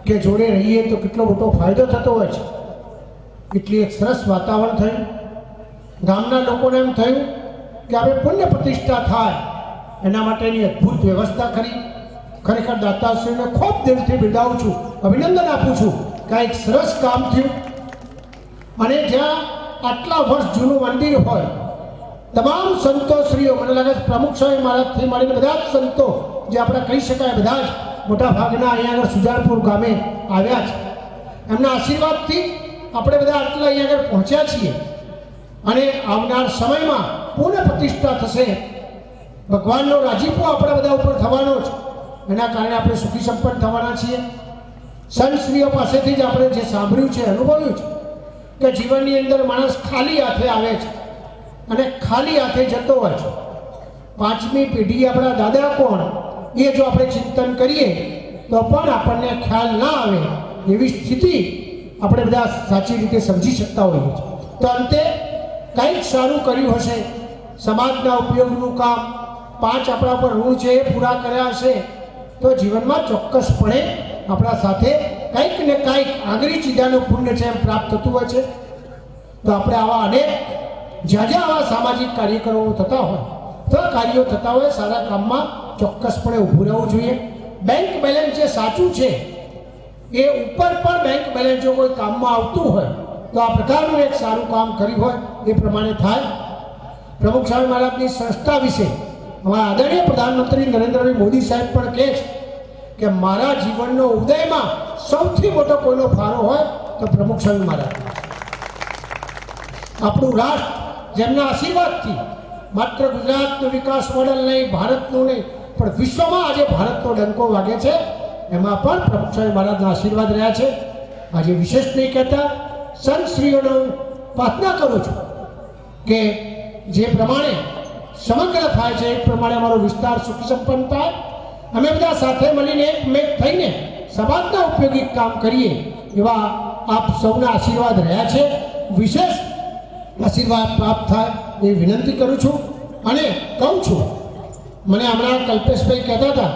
કે જોડે રહીએ તો કેટલો મોટો ફાયદો થતો હોય છે. એટલી એક સરસ વાતાવરણ થયું. ગામના લોકોને એમ થયું કે આપણે પુણ્ય પ્રતિષ્ઠા થાય એના માટેની અદ્ભુત વ્યવસ્થા કરી. ખરેખર દાતાશ્રીને ખૂબ દિલથી બિરદાવું છું, અભિનંદન આપું છું કે આ એક સરસ કામ થયું. અને જ્યાં આટલા વર્ષ જૂનું મંદિર હોય, તમામ સંતોશ્રીઓ, મને લાગે છે પ્રમુખ સ્વામી મહારાજથી મળીને બધા જ સંતો જે આપણે કહી શકાય બધા જ મોટા ભાગના અહીંયા આગળ સુજાનપુર ગામે આવ્યા છે. એમના આશીર્વાદથી આપણે બધા આટલા અહીંયા આગળ પહોંચ્યા છીએ. અને આવનાર સમયમાં પુનઃ પ્રતિષ્ઠા થશે, ભગવાનનો રાજીપો આપણા બધા ઉપર થવાનો છે. એના કારણે આપણે સુખી સંપન્ન થવાના છીએ. સંતશ્રીઓ પાસેથી જ આપણે જે સાંભળ્યું છે, અનુભવ્યું છે કે જીવનની અંદર માણસ ખાલી હાથે આવે છે અને ખાલી હાથે જતો હોય છે. 5મી પેઢી આપણા દાદા કોણ એ જો આપણે ચિંતન કરીએ તો પણ આપણને ખ્યાલ ના આવે એવી સ્થિતિ આપણે બધા સાચી રીતે સમજી શકતા હોઈએ છીએ. તો અંતે કંઈક સારું કર્યું હશે, સમાજના ઉપયોગનું કામ, 5 આપણા પર ઋણ છે એ પૂરા કર્યા હશે તો જીવનમાં ચોક્કસપણે આપણા સાથે કંઈક ને કંઈક આંગળી ચીજાનું પુણ્ય છે એમ પ્રાપ્ત થતું હોય છે. તો આપણે આવા અનેક જ્યાં જ્યાં આવા સામાજિક કાર્યક્રમો થતા હોય, તો કાર્યો થતા હોય, સારા કામમાં ચોક્કસપણે ઊભું રહેવું જોઈએ. બેંક બેલેન્સ જે સાચું છે એ ઉપર પણ બેંક બેલેન્સ જો કોઈ કામમાં આવતું હોય તો આ પ્રકારનું એક સારું કામ કર્યું હોય એ પ્રમાણે થાય. પ્રમુખ સ્વામી મહારાજની સંસ્થા વિશે અમારા આદરણીય પ્રધાનમંત્રી નરેન્દ્રભાઈ મોદી સાહેબ પણ કહે છે કે મારા જીવનનો ઉદયમાં સૌથી મોટો કોઈનો ફાળો હોય તો પ્રમુખ સ્વામી મહારાજ. આપણું રાષ્ટ્ર જેમના આશીર્વાદથી માત્ર ગુજરાતનો વિકાસ મોડલ નહીં, ભારતનું નહીં, પણ વિશ્વમાં આજે ભારતનો ડંકો વાગે છે, એમાં પણ પ્રમુખ સ્વામી મહારાજના આશીર્વાદ રહ્યા છે. આજે વિશેષ નહીં કહેતા, સંતશ્રીઓનો પ્રાર્થના કરું છું કે જે પ્રમાણે સમગ્ર થાય છે એ પ્રમાણે અમારો વિસ્તાર સુખી સંપન્ન થાય. અમે બધા સાથે મળીને એકમેક થઈને સમાજના ઉપયોગી કામ કરીએ એવા આપ સૌના આશીર્વાદ રહ્યા છે. વિશેષ આશીર્વાદ પ્રાપ્ત થાય એ વિનંતી કરું છું. અને કહું છું, મને હમણાં કલ્પેશભાઈ કહેતા હતા,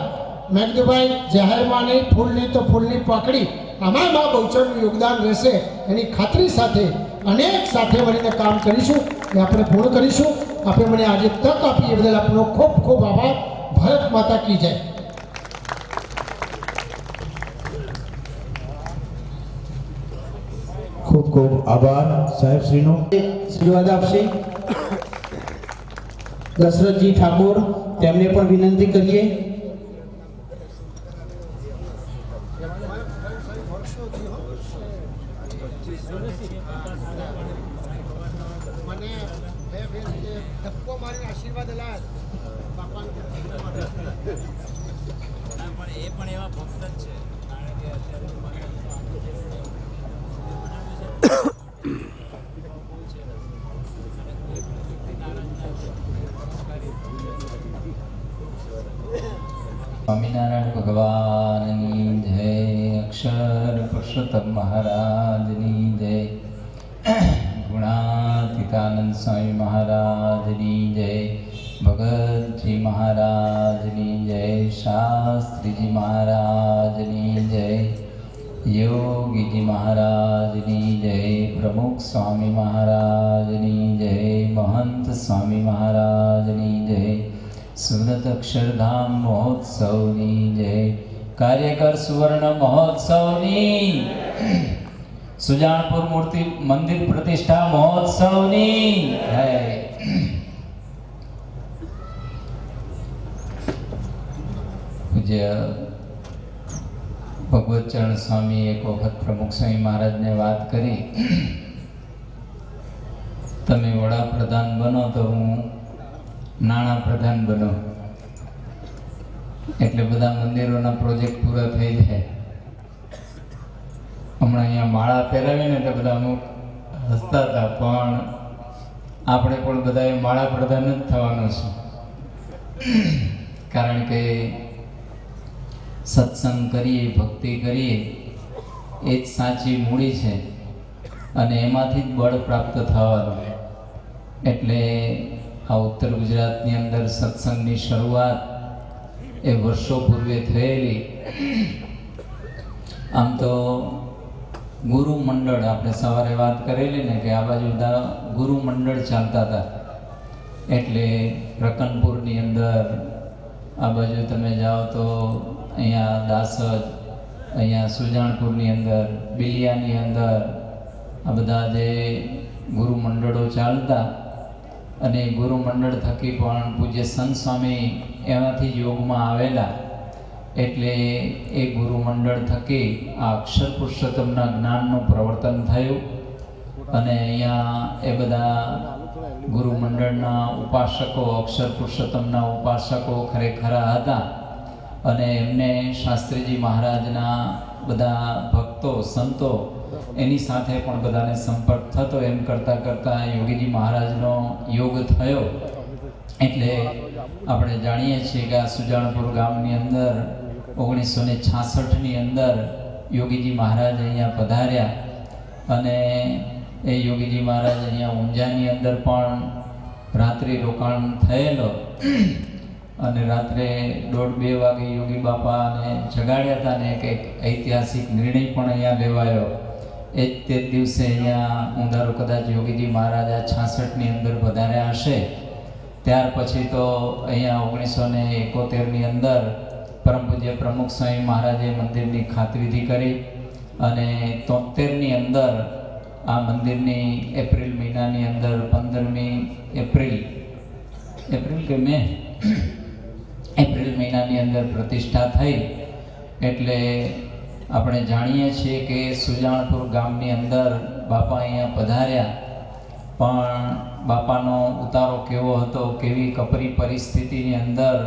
મેં કીધું ભાઈ જાહેરમાં નહીં, ફૂલ નહીં તો ફૂલની પાકડી, આમાં મા બહુચરનું યોગદાન રહેશે એની ખાતરી સાથે અનેક સાથે મળીને કામ કરીશું એ આપણે પૂર્ણ કરીશું. આપણે મને આજે તક આપી એ બદલ આપનો ખૂબ ખૂબ આભાર. ભારત માતા કી જય. ખૂબ ખૂબ આભાર સાહેબશ્રીનો. આશીર્વાદ આપશે દશરથજી ઠાકોર, તેમને પણ વિનંતી કરીએ. સ્વામિનારાયણ ભગવાનની જય, અક્ષર પુરુષોત્તમ મહારાજની જય, ગુણાતીત સહજાનંદામૃતાનંદ સ્વામી મહારાજની જય, ભગતજી મહારાજની જય, શાસ્ત્રીજી મહારાજની જય, યોગીજી મહારાજની જય, પ્રમુખ સ્વામી મહારાજની જય, મહંત સ્વામી મહારાજની જય, સુરત અક્ષરધામ મહોત્સવની જય, કાર્યકર સુવર્ણ મહોત્સવની, સુજાનપુર મૂર્તિ મંદિર પ્રતિષ્ઠા મહોત્સવની જય. પૂજ્ય ભગવતચરણ સ્વામી એક વખત પ્રમુખ સ્વામી મહારાજને વાત કરી, તમે વડાપ્રધાન બનો તો હું નાણાં પ્રધાન બનો, એટલે બધા મંદિરોના પ્રોજેક્ટ પૂરા થઈ જાય. હમણાં અહીંયા માળા પહેરાવીને એટલે બધા અમુક હસતા હતા, પણ આપણે પણ બધાએ માળા પ્રધાન જ થવાનું છે. કારણ કે સત્સંગ કરીએ, ભક્તિ કરીએ એ જ સાચી મૂડી છે અને એમાંથી જ બળ પ્રાપ્ત થવાનું. એટલે આ ઉત્તર ગુજરાતની અંદર સત્સંગની શરૂઆત એ વર્ષો પૂર્વે થયેલી. આમ તો ગુરુ મંડળ, આપણે સવારે વાત કરેલી ને કે આ બાજુ ગુરુ મંડળ ચાલતા હતા. એટલે રકનપુરની અંદર આ બાજુ તમે જાઓ તો અહીંયા દાસજ, અહીંયા સુજાનપુરની અંદર, બિલિયાની અંદર આ બધા જે ગુરુ મંડળો ચાલતા, અને ગુરુ મંડળ થકી પણ પૂજ્ય સંત સ્વામી એમાંથી યોગમાં આવેલા. એટલે એ ગુરુ મંડળ થકી આ અક્ષર પુરુષોત્તમના જ્ઞાનનું પ્રવર્તન થયું. અને અહીંયા એ બધા ગુરુ મંડળના ઉપાસકો, અક્ષર પુરુષોત્તમના ઉપાસકો ખરેખર હતા. અને એમને શાસ્ત્રીજી મહારાજના બધા ભક્તો, સંતો એની સાથે પણ બધાને સંપર્ક થતો. એમ કરતાં કરતાં યોગીજી મહારાજનો યોગ થયો. એટલે આપણે જાણીએ છીએ કે આ સુજાનપુર ગામની અંદર 1966ની અંદર યોગીજી મહારાજ અહીંયા પધાર્યા. અને એ યોગીજી મહારાજ અહીંયા ઊંઝાની અંદર પણ રાત્રિ રોકાણ થયેલો. અને રાત્રે 1:30-2 વાગે યોગી બાપાને જગાડ્યા હતા ને એક ઐતિહાસિક નિર્ણય પણ અહીંયા લેવાયો. એ જ તે દિવસે અહીંયા હું ધારો કદાચ યોગીજી મહારાજ આ 66ની અંદર પધાર્યા હશે. ત્યાર પછી તો અહીંયા 1971ની અંદર પરમ પૂજ્ય પ્રમુખ સ્વામી મહારાજે મંદિરની ખાતવિધિ કરી. અને 73ની અંદર આ મંદિરની એપ્રિલ મહિનાની અંદર 15મી એપ્રિલ કે મે એપ્રિલ મહિનાની અંદર પ્રતિષ્ઠા થઈ. એટલે આપણે જાણીએ છીએ કે સુજાનપુર ગામની અંદર બાપા અહીંયા પધાર્યા, પણ બાપાનો ઉતારો કેવો હતો, કેવી કપરી પરિસ્થિતિની અંદર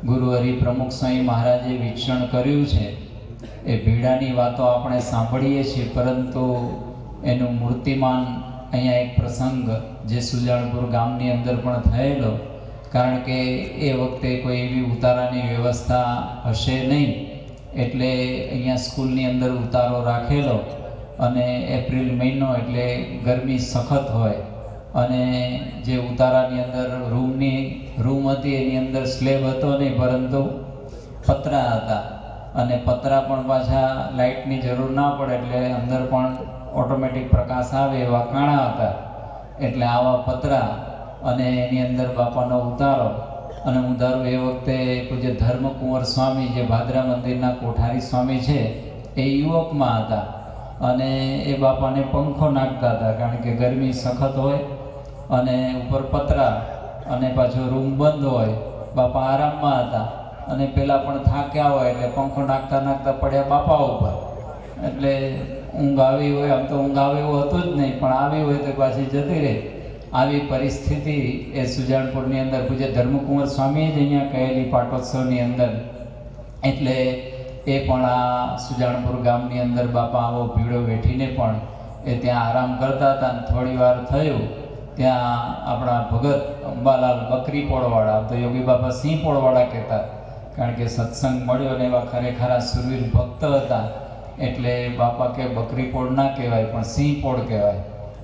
ગુરુ હરિ પ્રમુખ સ્વામી મહારાજે વીક્ષણ કર્યું છે એ ભીડાની વાતો આપણે સાંભળીએ છીએ. પરંતુ એનું મૂર્તિમાન અહીંયા એક પ્રસંગ જે સુજાનપુર ગામની અંદર પણ થયેલો. કારણ કે એ વખતે કોઈ એવી ઉતારાની વ્યવસ્થા હશે નહીં, એટલે અહીંયા સ્કૂલની અંદર ઉતારો રાખેલો. અને એપ્રિલ મહિનો એટલે ગરમી સખત હોય. અને જે ઉતારાની અંદર રૂમ હતી એની અંદર સ્લેબ હતો નહીં, પરંતુ પતરા હતા. અને પતરા પણ પાછા લાઇટની જરૂર ના પડે એટલે અંદર પણ ઓટોમેટિક પ્રકાશ આવે એવા કાણા હતા. એટલે આવા પતરા અને એની અંદર બાપાનો ઉતારો. અને હું ધારું એ વખતે પૂજ્ય ધર્મકુંવર સ્વામી જે ભાદરા મંદિરના કોઠારી સ્વામી છે એ યુવકમાં હતા. અને એ બાપાને પંખો નાખતા હતા, કારણ કે ગરમી સખત હોય અને ઉપર પતરા અને પાછો રૂમ બંધ હોય. બાપા આરામમાં હતા અને પેલા પણ થાક્યા હોય એટલે પંખો નાખતા નાખતા પડ્યા બાપા ઉપર. એટલે ઊંઘ આવી હોય, આમ તો ઊંઘ આવે એવું હતું જ નહીં, પણ આવી હોય તો પાછી જતી રહે. આવી પરિસ્થિતિ એ સુજાનપુરની અંદર પૂજ્ય ધર્મકુંવર સ્વામીએ જ અહીંયા કહેલી પાટોત્સવની અંદર. એટલે એ પણ આ સુજાનપુર ગામની અંદર બાપા આવો ભીડો બેઠીને પણ એ ત્યાં આરામ કરતા હતા. અને થોડી વાર થયું ત્યાં આપણા ભગત અંબાલાલ બકરી પોળવાળા, તો યોગી બાપા સિંહ પોળવાળા કહેતા, કારણ કે સત્સંગ મળ્યો ને એવા ખરેખર સુરવીર ભક્ત હતા. એટલે બાપા કે બકરી પોળ ના કહેવાય પણ સિંહ પોળ કહેવાય.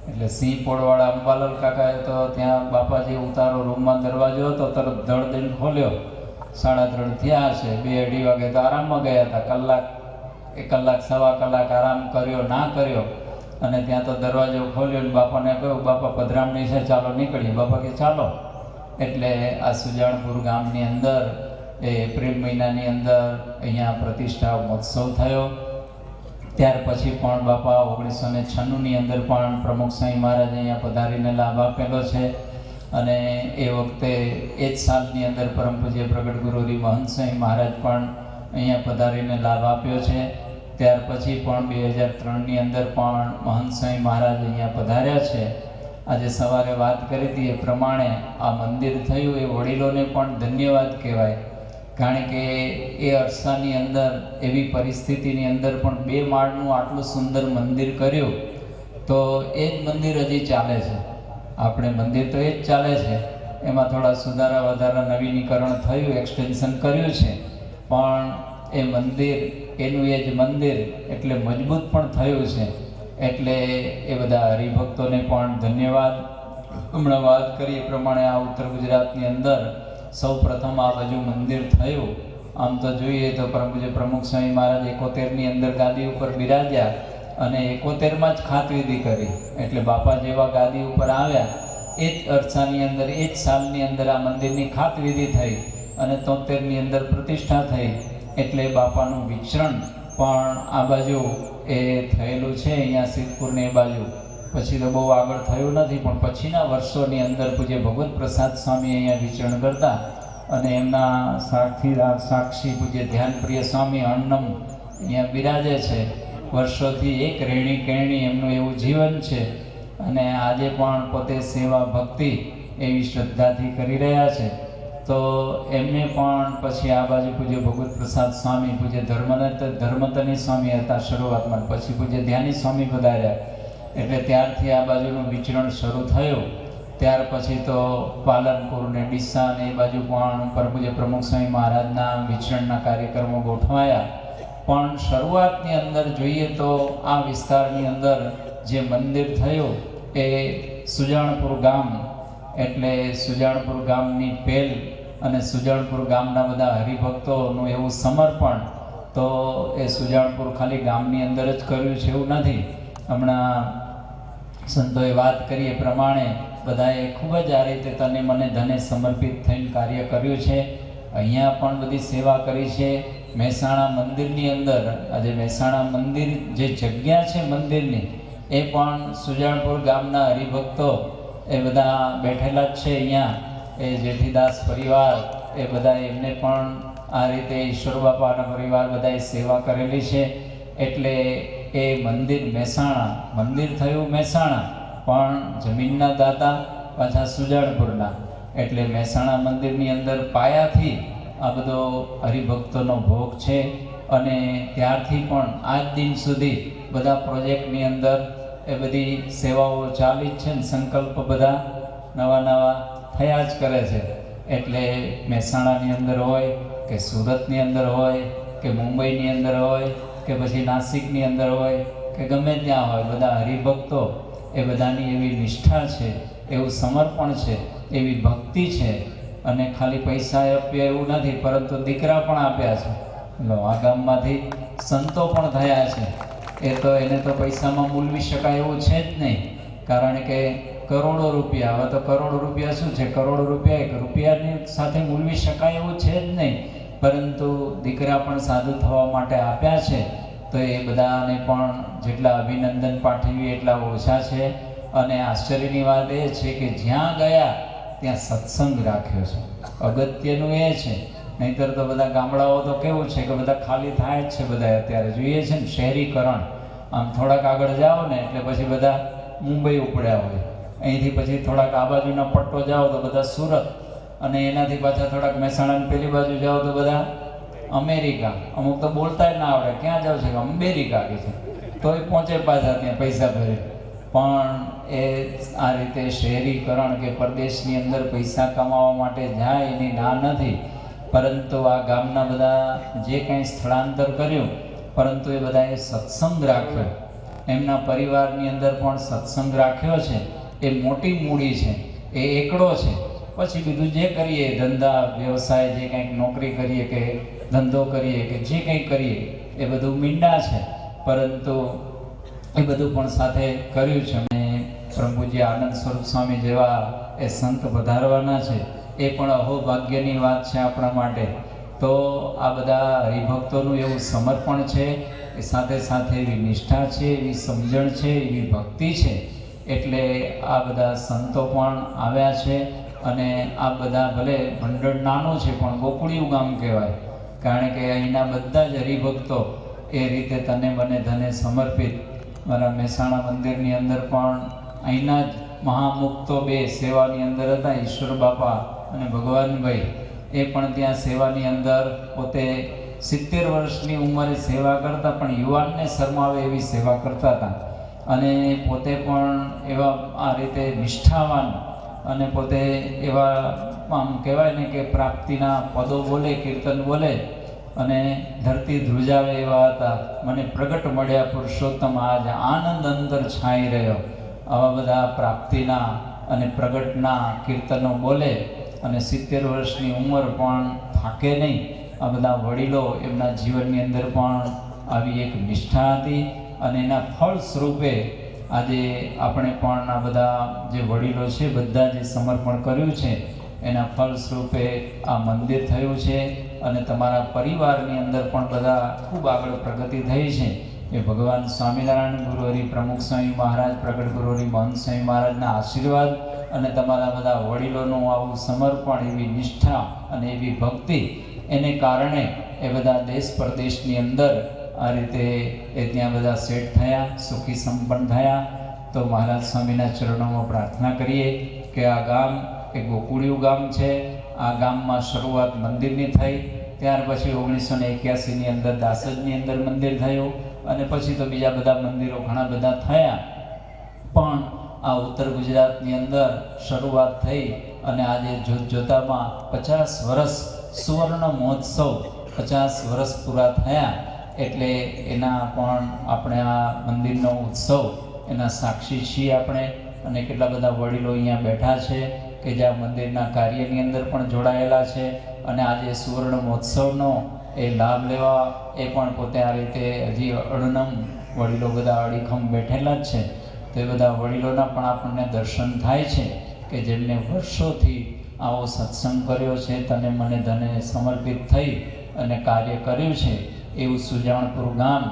એટલે સિંહ પોળવાળા અંબાલાલ કાકાએ તો ત્યાં બાપાજી ઉતારો રૂમમાં દરવાજો હતો, તરત ધડ દઈને ખોલ્યો. 3:30 થયા હશે, 2-2:30 વાગે તો આરામમાં ગયા હતા. કલાક, 1 કલાક, સવા કલાક આરામ કર્યો ના કર્યો, અને ત્યાં તો દરવાજો ખોલ્યો ને બાપાને કહ્યું, બાપા પધરામણી છે, ચાલો નીકળીએ. બાપા કે ચાલો. એટલે આ સુજાણપુર ગામની અંદર એપ્રિલ મહિનાની અંદર અહીંયા પ્રતિષ્ઠા મહોત્સવ થયો. ત્યાર પછી પણ બાપા 1996ની અંદર પણ પ્રમુખ સ્વામી મહારાજ અહીંયા પધારીને લાભ આપેલો છે. અને એ વખતે એ જ સાલની અંદર પરમ પૂજ્ય પ્રગટ ગુરુરી મહંત સ્વામી મહારાજ પણ અહીંયા પધારીને લાભ આપ્યો છે. ત્યાર પછી પણ 2003ની અંદર પણ મહંત સ્વામી મહારાજ અહીંયા પધાર્યા છે. આજે સવારે વાત કરી હતી એ પ્રમાણે આ મંદિર થયું એ વડીલોને પણ ધન્યવાદ કહેવાય. કારણ કે એ અરસાની અંદર એવી પરિસ્થિતિની અંદર પણ 2 માળનું આટલું સુંદર મંદિર કર્યું, તો એ જ મંદિર હજી ચાલે છે. આપણે મંદિર તો એ જ ચાલે છે, એમાં થોડા સુધારા વધારા નવીનીકરણ થયું, એક્સટેન્શન કર્યું છે, પણ એ મંદિર એનું એ જ મંદિર એટલે મજબૂત પણ થયું છે. એટલે એ બધા હરિભક્તોને પણ ધન્યવાદ. હમણાં વાત કરી એ પ્રમાણે આ ઉત્તર ગુજરાતની અંદર સૌ પ્રથમ આ બાજુ મંદિર થયું. આમ તો જોઈએ તો પરમ પૂજ્ય પ્રમુખ સ્વામી મહારાજ 71ની અંદર ગાદી ઉપર બિરાજ્યા અને 71માં જ ખાતવિધિ કરી. એટલે બાપા જેવા ગાદી ઉપર આવ્યા એ જ અરસાની અંદર, એ જ સાલની અંદર આ મંદિરની ખાતવિધિ થઈ અને 73ની અંદર પ્રતિષ્ઠા થઈ. એટલે બાપાનું વિચરણ પણ આ બાજુ એ થયેલું છે, અહીંયા સિદ્ધપુરની બાજુ. પછી તો બહુ આગળ થયું નથી, પણ પછીના વર્ષોની અંદર પૂજ્ય ભગવત પ્રસાદ સ્વામી અહીંયા વિચરણ કરતા અને એમના સાક્ષી પૂજ્ય ધ્યાનપ્રિય સ્વામી અન્નમ અહીંયા બિરાજે છે. વર્ષોથી એક રહેણી કહેણી એમનું એવું જીવન છે અને આજે પણ પોતે સેવા ભક્તિ એવી શ્રદ્ધાથી કરી રહ્યા છે. તો એમને પણ પછી આ બાજુ પૂજ્ય ભગવત પ્રસાદ સ્વામી, પૂજ્ય ધર્મતની સ્વામી હતા શરૂઆતમાં, પછી પૂજ્ય ધ્યાની સ્વામી પધાર્યા. એટલે ત્યારથી આ બાજુનું વિચરણ શરૂ થયું. ત્યાર પછી તો પાલનપુર ને ડીસા ને એ બાજુ પણ પરમ પૂજ્ય પ્રમુખ સ્વામી મહારાજના વિચરણના કાર્યક્રમો ગોઠવાયા. પણ શરૂઆતની અંદર જોઈએ તો આ વિસ્તારની અંદર જે મંદિર થયું એ સુજાણપુર ગામ, એટલે સુજાણપુર ગામની પહેલ અને સુજાણપુર ગામના બધા હરિભક્તોનું એવું સમર્પણ. તો એ સુજાણપુર ખાલી ગામની અંદર જ કર્યું છે એવું નથી. હમણાં સંતોએ વાત કરી એ પ્રમાણે બધાએ ખૂબ જ આ રીતે તને મને ધને સમર્પિત થઈને કાર્ય કર્યું છે. અહીંયા પણ બધી સેવા કરી છે. મહેસાણા મંદિરની અંદર આજે મહેસાણા મંદિર જે જગ્યા છે મંદિરની એ પણ સુજાણપુર ગામના હરિભક્તો એ બધા બેઠેલા જ છે અહીંયા. એ જેઠીદાસ પરિવાર એ બધા એમને પણ આ રીતે ઈશ્વર બાપાના પરિવાર બધાએ સેવા કરેલી છે. એટલે એ મંદિર મહેસાણા મંદિર થયું મહેસાણા, પણ જમીનના દાતા પાછા સુજાણપુરના. એટલે મહેસાણા મંદિરની અંદર પાયાથી આ બધો હરિભક્તોનો ભોગ છે અને ત્યારથી પણ આજ દિન સુધી બધા પ્રોજેક્ટની અંદર એ બધી સેવાઓ ચાલી જ છે ને સંકલ્પ બધા નવા નવા થયા જ કરે છે. એટલે મહેસાણાની અંદર હોય કે સુરતની અંદર હોય કે મુંબઈની અંદર હોય કે પછી નાસિકની અંદર હોય કે ગમે ત્યાં હોય, બધા હરિભક્તો એ બધાની એવી નિષ્ઠા છે, એવું સમર્પણ છે, એવી ભક્તિ છે. અને ખાલી પૈસા આપ્યા એવું નથી, પરંતુ દીકરા પણ આપ્યા છે. આ ગામમાંથી સંતો પણ થયા છે. એ તો એને તો પૈસામાં મૂલવી શકાય એવું છે જ નહીં, કારણ કે કરોડો રૂપિયા, હવે તો કરોડો રૂપિયા શું છે, કરોડો રૂપિયા 1 રૂપિયાની સાથે મૂલવી શકાય એવું છે જ નહીં. પરંતુ દીકરા પણ સાધુ થવા માટે આપ્યા છે. તો એ બધાને પણ જેટલા અભિનંદન પાઠવીએ એટલા ઓછા છે. અને આશ્ચર્યની વાત એ છે કે જ્યાં ગયા ત્યાં સત્સંગ રાખ્યો છે. અગત્યનું એ છે. નહીંતર તો બધા ગામડાઓ તો કેવું છે કે બધા ખાલી થાય જ છે. બધા અત્યારે જોઈએ છે ને શહેરીકરણ. આમ થોડાક આગળ જાઓ ને એટલે પછી બધા મુંબઈ ઉપડ્યા હોય, અહીંથી પછી થોડાક આ બાજુના પટ્ટો જાઓ તો બધા સુરત, અને એનાથી પાછા થોડાક મહેસાણાની પેલી બાજુ જાઓ તો બધા અમેરિકા. અમુક તો બોલતા જ ના આવડે, ક્યાં જાવ છે અમેરિકા કે છે, તોય પહોંચે પાછા ત્યાં પૈસા ભરે. પણ એ આ રીતે શહેરીકરણ કે પરદેશની અંદર પૈસા કમાવા માટે જાય એની ના નથી. પરંતુ આ ગામના બધા જે કંઈ સ્થળાંતર કર્યું, પરંતુ એ બધાએ સત્સંગ રાખ્યો. એમના પરિવારની અંદર પણ સત્સંગ રાખ્યો છે એ મોટી મૂડી છે, એ એકડો છે. પછી બીજું જે કરીએ, ધંધા વ્યવસાય, જે કંઈક નોકરી કરીએ કે ધંધો કરીએ કે જે કંઈક કરીએ એ બધું મીંડા છે, પરંતુ એ બધું પણ સાથે કર્યું છે. અને પ્રભુજી આનંદ સ્વરૂપ સ્વામી જેવા એ સંત પધારવાના છે, એ પણ અહોભાગ્યની વાત છે આપણા માટે. તો આ બધા હરિભક્તોનું એવું સમર્પણ છે, એ સાથે સાથે એવી નિષ્ઠા છે, એવી સમજણ છે, એવી ભક્તિ છે, એટલે આ બધા સંતો પણ આવ્યા છે. અને આ બધા ભલે મંડળ નાનું છે પણ ગોકુળિયું ગામ કહેવાય, કારણ કે અહીંના બધા જ હરિભક્તો એ રીતે તને મને ધને સમર્પિત. મારા મહેસાણા મંદિરની અંદર પણ અહીંના જ મહામુક્તો બે સેવાની અંદર હતા, ઈશ્વર બાપા અને ભગવાનભાઈ. એ પણ ત્યાં સેવાની અંદર પોતે 70 વર્ષની ઉંમરે સેવા કરતા, પણ યુવાનને શરમાવે એવી સેવા કરતા હતા. અને પોતે પણ એવા આ રીતે નિષ્ઠાવાન અને પોતે એવા આમ કહેવાય ને કે પ્રાપ્તિના પદો બોલે, કીર્તન બોલે અને ધરતી ધ્રુજાવે એવા હતા. મને પ્રગટ મળ્યા પુરુષોત્તમ, આજ આનંદ અંતર છાઈ રહ્યો. આવા બધા પ્રાપ્તિના અને પ્રગટના કીર્તનો બોલે અને 70 વર્ષની ઉંમર પણ થાકે નહીં. આ બધા વડીલો, એમના જીવનની અંદર પણ આવી એક નિષ્ઠા હતી અને એના ફળ સ્વરૂપે આજે આપણે પણ આ બધા જે વડીલો છે, બધા જે સમર્પણ કર્યું છે એના ફળ સ્વરૂપે આ મંદિર થયું છે. અને તમારા પરિવારની અંદર પણ બધા ખૂબ આગળ પ્રગતિ થઈ છે. એ ભગવાન સ્વામિનારાયણ ગુરુહરિ પ્રમુખ સ્વામી મહારાજ, પ્રગટ ગુરુહરિ મહંત સ્વામી મહારાજના આશીર્વાદ અને તમારા બધા વડીલોનું આવું સમર્પણ, એવી નિષ્ઠા અને એવી ભક્તિ, એને કારણે એ બધા દેશ પરદેશની અંદર આ રીતે એ ત્યાં બધા સેટ થયા, સુખી સંપન્ન થયા. તો મહારાજ સ્વામીના ચરણોમાં પ્રાર્થના કરીએ કે આ ગામ એ ગોકુળિયું ગામ છે. આ ગામમાં શરૂઆત મંદિરની થઈ, ત્યાર પછી 1981ની અંદર દાસજની અંદર મંદિર થયું અને પછી તો બીજા બધા મંદિરો ઘણા બધા થયા. પણ આ ઉત્તર ગુજરાતની અંદર શરૂઆત થઈ અને આજે જોતામાં 50 વર્ષ સુવર્ણ મહોત્સવ, 50 વર્ષ પૂરા થયા. એટલે એના પણ આપણે આ મંદિરનો ઉત્સવ એના સાક્ષી છીએ આપણે. અને કેટલા બધા વડીલો અહીંયા બેઠા છે કે જે આ મંદિરના કાર્યની અંદર પણ જોડાયેલા છે અને આજે સુવર્ણ મહોત્સવનો એ લાભ લેવા એ પણ પોતે આ રીતે હજી અડનમ વડીલો બધા અડીખમ બેઠેલા જ છે. તો એ બધા વડીલોના પણ આપણને દર્શન થાય છે કે જેમને વર્ષોથી આવો સત્સંગ કર્યો છે, તને મને ધને સમર્પિત થઈ અને કાર્ય કર્યું છે. એવું સુજાણપુર ગામ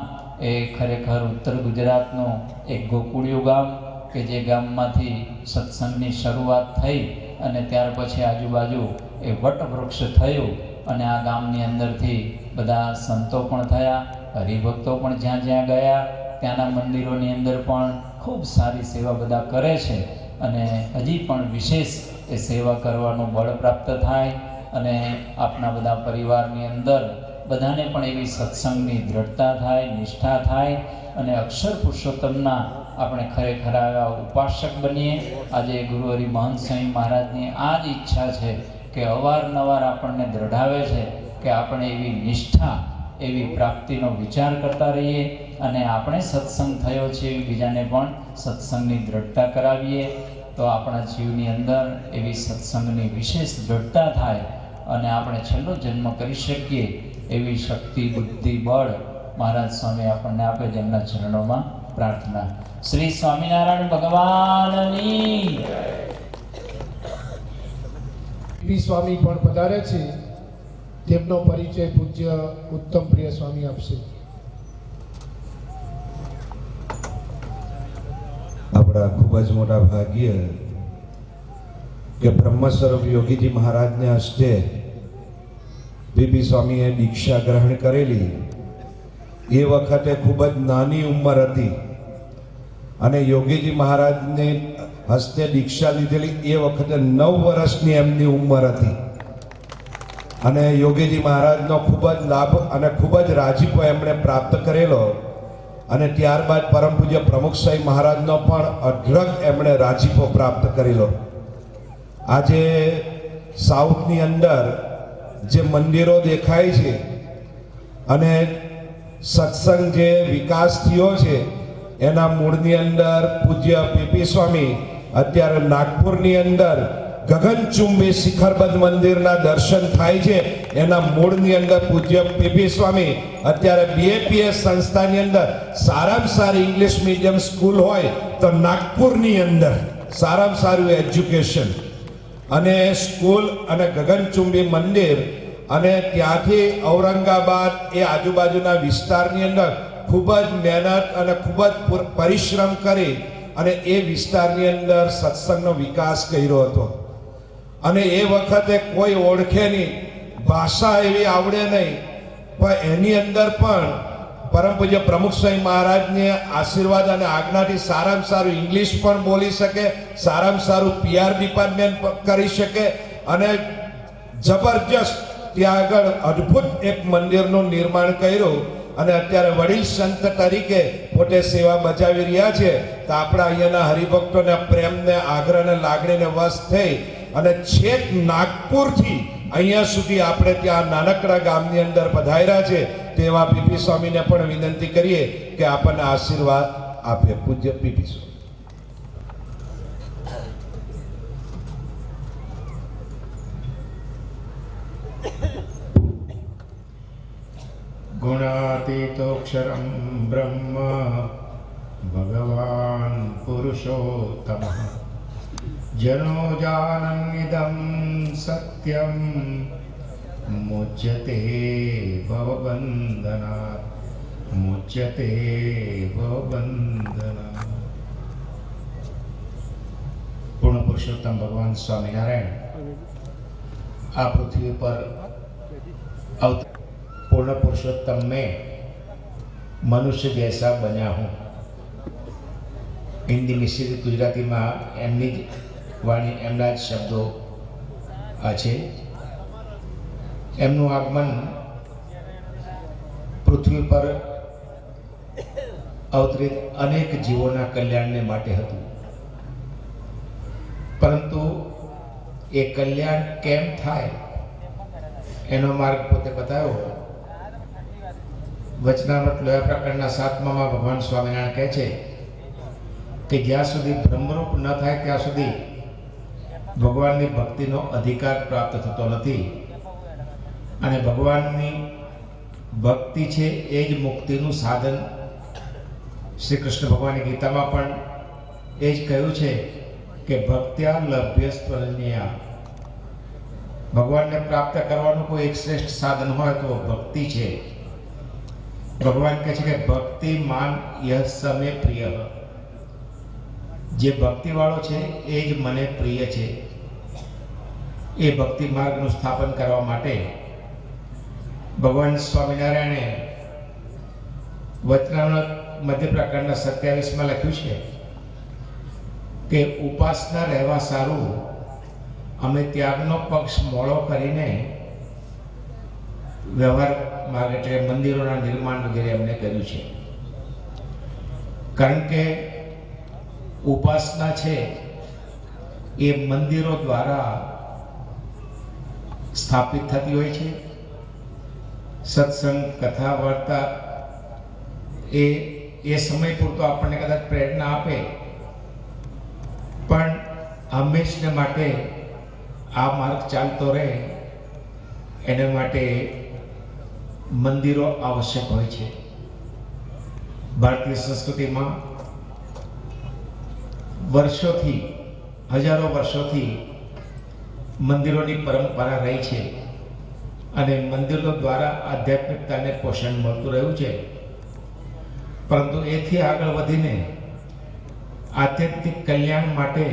એ ખરેખર ઉત્તર ગુજરાતનું એક ગોકુળિયું ગામ કે જે ગામમાંથી સત્સંગની શરૂઆત થઈ અને ત્યાર પછી આજુબાજુ એ વટવૃક્ષ થયું અને આ ગામની અંદરથી બધા સંતો પણ થયા, હરિભક્તો પણ જ્યાં જ્યાં ગયા ત્યાંના મંદિરોની અંદર પણ ખૂબ સારી સેવા બધા કરે છે. અને હજી પણ વિશેષ એ સેવા કરવાનું બળ પ્રાપ્ત થાય અને આપણા બધા પરિવારની અંદર બધાને પણ એવી સત્સંગની દ્રઢતા થાય, નિષ્ઠા થાય અને અક્ષર પુરુષોત્તમના આપણે ખરેખર આવા ઉપાસક બનીએ. આજે ગુરુહરિ મહંત સ્વામી મહારાજની આ જ ઈચ્છા છે કે અવારનવાર આપણને દ્રઢાવે છે કે આપણે એવી નિષ્ઠા, એવી પ્રાપ્તિનો વિચાર કરતા રહીએ અને આપણે સત્સંગ થયો છે એવી બીજાને પણ સત્સંગની દ્રઢતા કરાવીએ. તો આપણા જીવની અંદર એવી સત્સંગની વિશેષ દ્રઢતા થાય અને આપણે છેલ્લો જન્મ કરી શકીએ એવી શક્તિ, બુદ્ધિ, બળ મહારાજ સ્વામી આપણને આપે. જેમના ચરણોમાં પ્રાર્થના. શ્રી સ્વામિનારાયણ ભગવાનની. પી સ્વામી પણ પધારે છે, તેમનો પરિચય પૂજ્ય ઉત્તમ પ્રિય સ્વામી આપશે. આપણા ખૂબ જ મોટા ભાગ્ય કે બ્રહ્મ સ્વરૂપ યોગીજી મહારાજને હસ્તે બીબી સ્વામીએ દીક્ષા ગ્રહણ કરેલી. એ વખતે ખૂબ જ નાની ઉંમર હતી અને યોગીજી મહારાજને હસ્તે દીક્ષા લીધેલી એ વખતે 9 વર્ષની એમની ઉંમર હતી. અને યોગીજી મહારાજનો ખૂબ જ લાભ અને ખૂબ જ રાજીપો એમણે પ્રાપ્ત કરેલો. અને ત્યારબાદ પરમ પૂજ્ય પ્રમુખ સ્વામી મહારાજનો પણ અઢળક એમણે રાજીપો પ્રાપ્ત કરેલો. આજે સાઉથની અંદર જે મંદિરો દેખાય છે અને સત્સંગ જે વિકાસ થયો છે એના મૂળની અંદર પૂજ્ય પીપી સ્વામી અત્યારે નાગપુરની અંદર ગગનચુંબી શિખરબદ્ધ મંદિરના દર્શન થાય છે. એના મૂળની અંદર પૂજ્ય પીપી સ્વામી અત્યારે BAPS સંસ્થાની અંદર સારામાં સારી ઇંગ્લિશ મીડિયમ સ્કૂલ હોય તો નાગપુરની અંદર સારામાં સારું એજ્યુકેશન અને સ્કૂલ અને ગગનચુંબી મંદિર અને ત્યાંથી ઔરંગાબાદ એ આજુબાજુના વિસ્તારની અંદર ખૂબ જ મહેનત અને ખૂબ જ પરિશ્રમ કરી અને એ વિસ્તારની અંદર સત્સંગનો વિકાસ કર્યો હતો. અને એ વખતે કોઈ ઓળખે નહીં, ભાષા એવી આવડે નહીં, પણ એની અંદર પણ પરમ પૂજ્ય પ્રમુખ સ્વામી મહારાજને આશીર્વાદ અને આજ્ઞાથી સારામાં સારું ઇંગ્લિશ પણ બોલી શકે, સારામાં સારું PR ડિપાર્ટમેન્ટ કરી શકે અને જબરજસ્ત ત્યાં આગળ અદ્ભુત એક મંદિરનું નિર્માણ કર્યું અને અત્યારે વડીલ સંત તરીકે પોતે સેવા બજાવી રહ્યા છે. તો આપણા અહીંયાના હરિભક્તોને પ્રેમને આગ્રહને લાગણીને વશ થઈ અને છેક નાગપુરથી અહીંયા સુધી આપણે ત્યાં નાનકડા ગામની અંદર પધાર્યા છે. તેવા પીપી સ્વામીને પણ વિનંતી કરીએ કે આપણને આશીર્વાદ આપે. પૂજ્ય પીપી સ્વામી. गुणातीतोऽक्षरं ब्रह्म भगवान् पुरुषोत्तमः जनो जानन्निदं सत्यं मुच्यते भवबन्धनात् मुच्यते भवबन्धनात्. पूर्ण पुरुषोत्तम भगवान स्वामीनारायण आ पृथ्वी पर अवतरे. पूर्ण पुरुषोत्तम में मनुष्य जैसा बना हूँ. हिंदी मिश्रित गुजराती में एमनी वाणी एमना ज शब्दों आछे. एमનું આગમન પૃથ્વી પર અવતરિત અનેક જીવોના કલ્યાણને માટે હતું, પરંતુ એ કલ્યાણ કેમ થાય એનો માર્ગ પોતે બતાવ્યો. વચનામૃત લોયા પ્રકરણના 7મા ભગવાન સ્વામિનારાયણ કહે છે કે જ્યાં સુધી બ્રહ્મરૂપ ન થાય ત્યાં સુધી ભગવાનની ભક્તિનો અધિકાર પ્રાપ્ત થતો નથી. અને ભગવાનની ભક્તિ છે એ જ મુક્તિનું સાધન. શ્રી કૃષ્ણ ભગવાનની ગીતામાં પણ એ જ કહ્યું છે કે ભક્ત્યા લભ્ય સ્મરણીયા. ભગવાનને પ્રાપ્ત કરવાનું કોઈ એક શ્રેષ્ઠ સાધન હોય તો ભક્તિ છે. ભગવાન કહે છે કે ભક્તિમાન યહ સમે પ્રિય. જે ભક્તિવાળો છે એ જ મને પ્રિય છે. એ ભક્તિ માર્ગનું સ્થાપન કરવા માટે ભગવાન સ્વામિનારાયણે વચનામૃત મધ્ય પ્રકરણના 27માં લખ્યું છે કે ઉપાસના રહેવા સારું અમે ત્યાગનો પક્ષ મોડો કરીને વ્યવહાર માર્ગ એટલે મંદિરોના નિર્માણ વગેરે અમને કર્યું છે. કારણ કે ઉપાસના છે એ મંદિરો દ્વારા સ્થાપિત થતી હોય છે. સત્સંગ કથા વાર્તા એ સમય પૂરતો આપણને કદાચ પ્રેરણા આપે, પણ હંમેશને માટે આ માર્ગ ચાલતો રહે એના માટે મંદિરો આવશ્યક હોય છે. ભારતીય સંસ્કૃતિમાં વર્ષોથી હજારો વર્ષોથી મંદિરોની પરંપરા રહી છે અને મંદિરો દ્વારા આધ્યાત્મિકતાને પોષણ મળતું રહ્યું છે. પરંતુ એથી આગળ વધીને આધ્યાત્મિક કલ્યાણ માટે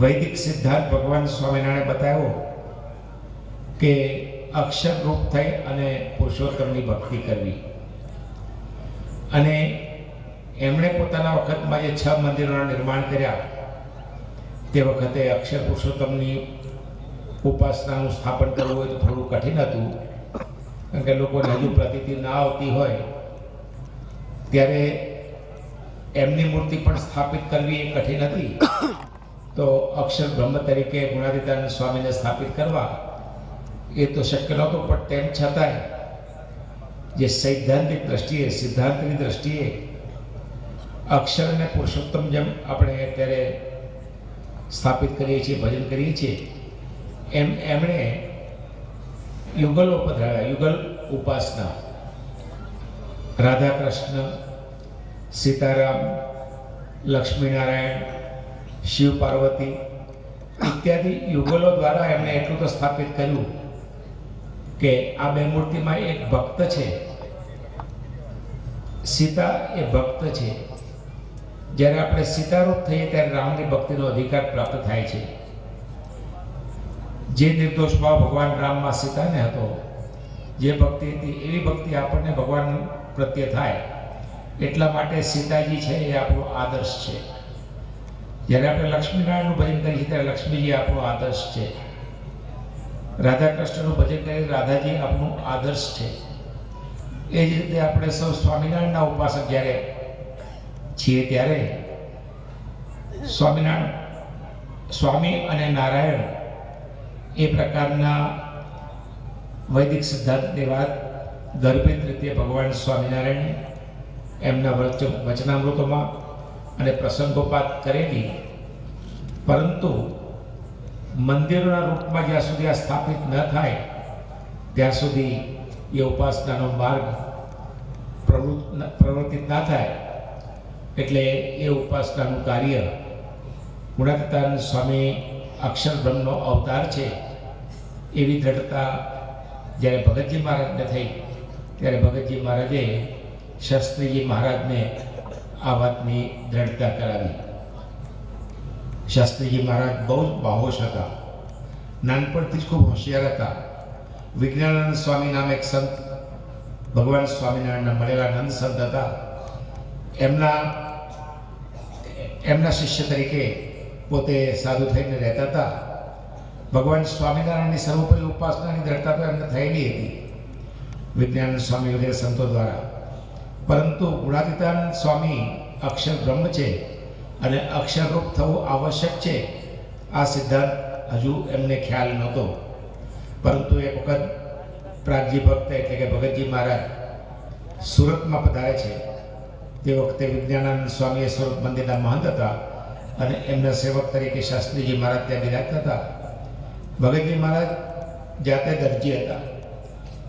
વૈદિક સિદ્ધાંત ભગવાન સ્વામિનારાયણે બતાવ્યો કે અક્ષર રૂપ થઈ અને પુરુષોત્તમની ભક્તિ કરવી. અને એમણે પોતાના વખતમાં જે 6 મંદિરોના નિર્માણ કર્યા તે વખતે અક્ષર પુરુષોત્તમની ઉપાસનાનું સ્થાપન કરવું હોય તો થોડું કઠિન હતું, કારણ કે લોકોને હજુ પ્રતીતિ ના આવતી હોય ત્યારે એમની મૂર્તિ પણ સ્થાપિત કરવી એ કઠિન હતી. તો અક્ષર બ્રહ્મ તરીકે ગુણાતીતાનંદ સ્વામીને સ્થાપિત કરવા એ તો શક્ય નહોતું, પણ તેમ છતાંય જે સૈદ્ધાંતિક દ્રષ્ટિએ સિદ્ધાંતની દ્રષ્ટિએ અક્ષર અને પુરુષોત્તમ જેમ આપણે અત્યારે સ્થાપિત કરીએ છીએ, ભજન કરીએ છીએ, એમ એમણે યુગલો પધરાવ્યા, યુગલ ઉપાસના. રાધા કૃષ્ણ, સીતારામ, લક્ષ્મીનારાયણ, શિવ પાર્વતી ઇત્યાદિ યુગલો દ્વારા એમણે એટલું તો સ્થાપિત કર્યું કે આ બે મૂર્તિમાં એક ભક્ત છે, સીતા એ ભક્ત છે. જ્યારે આપણે સીતારૂપ થઈએ ત્યારે રામની ભક્તિનો અધિકાર પ્રાપ્ત થાય છે. જે નિર્દોષ ભાવ ભગવાન રામમાં સીતાને હતો, જે ભક્તિ હતી એવી ભક્તિ આપણને ભગવાન પ્રત્યે થાય. એટલા માટે સીતાજી છે એ આપણો આદર્શ છે. જ્યારે આપણે લક્ષ્મીનારાયણનું ભજન કરીએ ત્યારે લક્ષ્મીજી આપણો આદર્શ છે. રાધા કૃષ્ણનું ભજન કરીએ રાધાજી આપણું આદર્શ છે. એ જ રીતે આપણે સૌ સ્વામિનારાયણના ઉપાસક જ્યારે છીએ ત્યારે સ્વામી અને નારાયણ એ પ્રકારના વૈદિક સિદ્ધાંતની વાત ગર્ભિત રીતે ભગવાન સ્વામિનારાયણે એમના વચનામૃતોમાં અને પ્રસંગોપાત કરેલી. પરંતુ મંદિરોના રૂપમાં જ્યાં સુધી આ સ્થાપિત ન થાય ત્યાં સુધી એ ઉપાસનાનો માર્ગ પ્રવર્તિત ના થાય. એટલે એ ઉપાસનાનું કાર્ય ગુણાતીતાનંદ સ્વામી અક્ષર બ્રહ્મનો અવતાર છે એવી દ્રઢતા જ્યારે ભગતજી મહારાજને થઈ ત્યારે ભગતજી મહારાજે શાસ્ત્રીજી મહારાજને આ વાતની દ્રઢતા કરાવી. શાસ્ત્રીજી મહારાજ બહુ જ બાહોશ હતા, નાનપણથી જ ખૂબ હોશિયાર હતા. વિજ્ઞાનાનંદ સ્વામી નામે એક સંત ભગવાન સ્વામિનારાયણના મળેલા નંદ સંત હતા. એમના શિષ્ય તરીકે પોતે સાધુ થઈને રહેતા હતા. ભગવાન સ્વામિનારાયણની સર્વોપરી ઉપાસનાની દ્રઢતા તો એમને થયેલી હતી વિજ્ઞાનાનંદ સ્વામી વગેરે સંતો દ્વારા. પરંતુ ગુણાતીતાનંદ સ્વામી અક્ષર બ્રહ્મ છે અને અક્ષરરૂપ થવું આવશ્યક છે આ સિદ્ધાંત હજુ એમને ખ્યાલ નહોતો. પરંતુ એક વખત પ્રાગજી ભક્ત એટલે કે ભગતજી મહારાજ સુરતમાં પધારે છે. તે વખતે વિજ્ઞાનાનંદ સ્વામી એ સુરત મંદિરના મહંત હતા અને એમના સેવક તરીકે શાસ્ત્રીજી મહારાજ ત્યાં બિરાજતા હતા. ભગતજી મહારાજ જાતે દરજી હતા.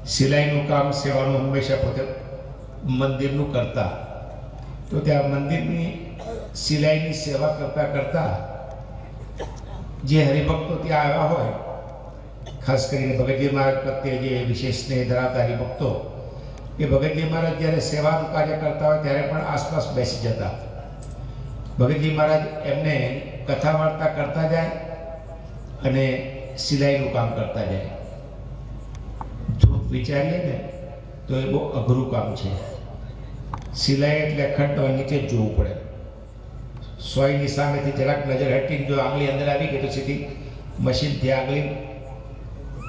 સિલાઈનું કામ, સેવાનું હંમેશા પોતે મંદિરનું કરતા. તો ત્યાં મંદિરની સિલાઈની સેવા કરતા કરતા જે હરિભક્તો ત્યાં આવ્યા હોય, ખાસ કરીને ભગતજી મહારાજ પ્રત્યે જે વિશેષ સ્નેહ ધરાવતા હરિભક્તો, એ ભગતજી મહારાજ જ્યારે સેવાનું કાર્ય કરતા હોય ત્યારે પણ આસપાસ બેસી જતા. ભગતજી મહારાજ એમને કથા વાર્તા કરતા જાય અને સિલાઈનું કામ કરતા જાય. જો વિચારીએ ને તો એ બહુ અઘરું કામ છે. સિલાઈ એટલે અખંડ નીચે જ જોવું પડે. સોયની સામેથી જરાક નજર હટીને જો આંગળી અંદર આવી ગઈ તો સીધી મશીનથી આંગળી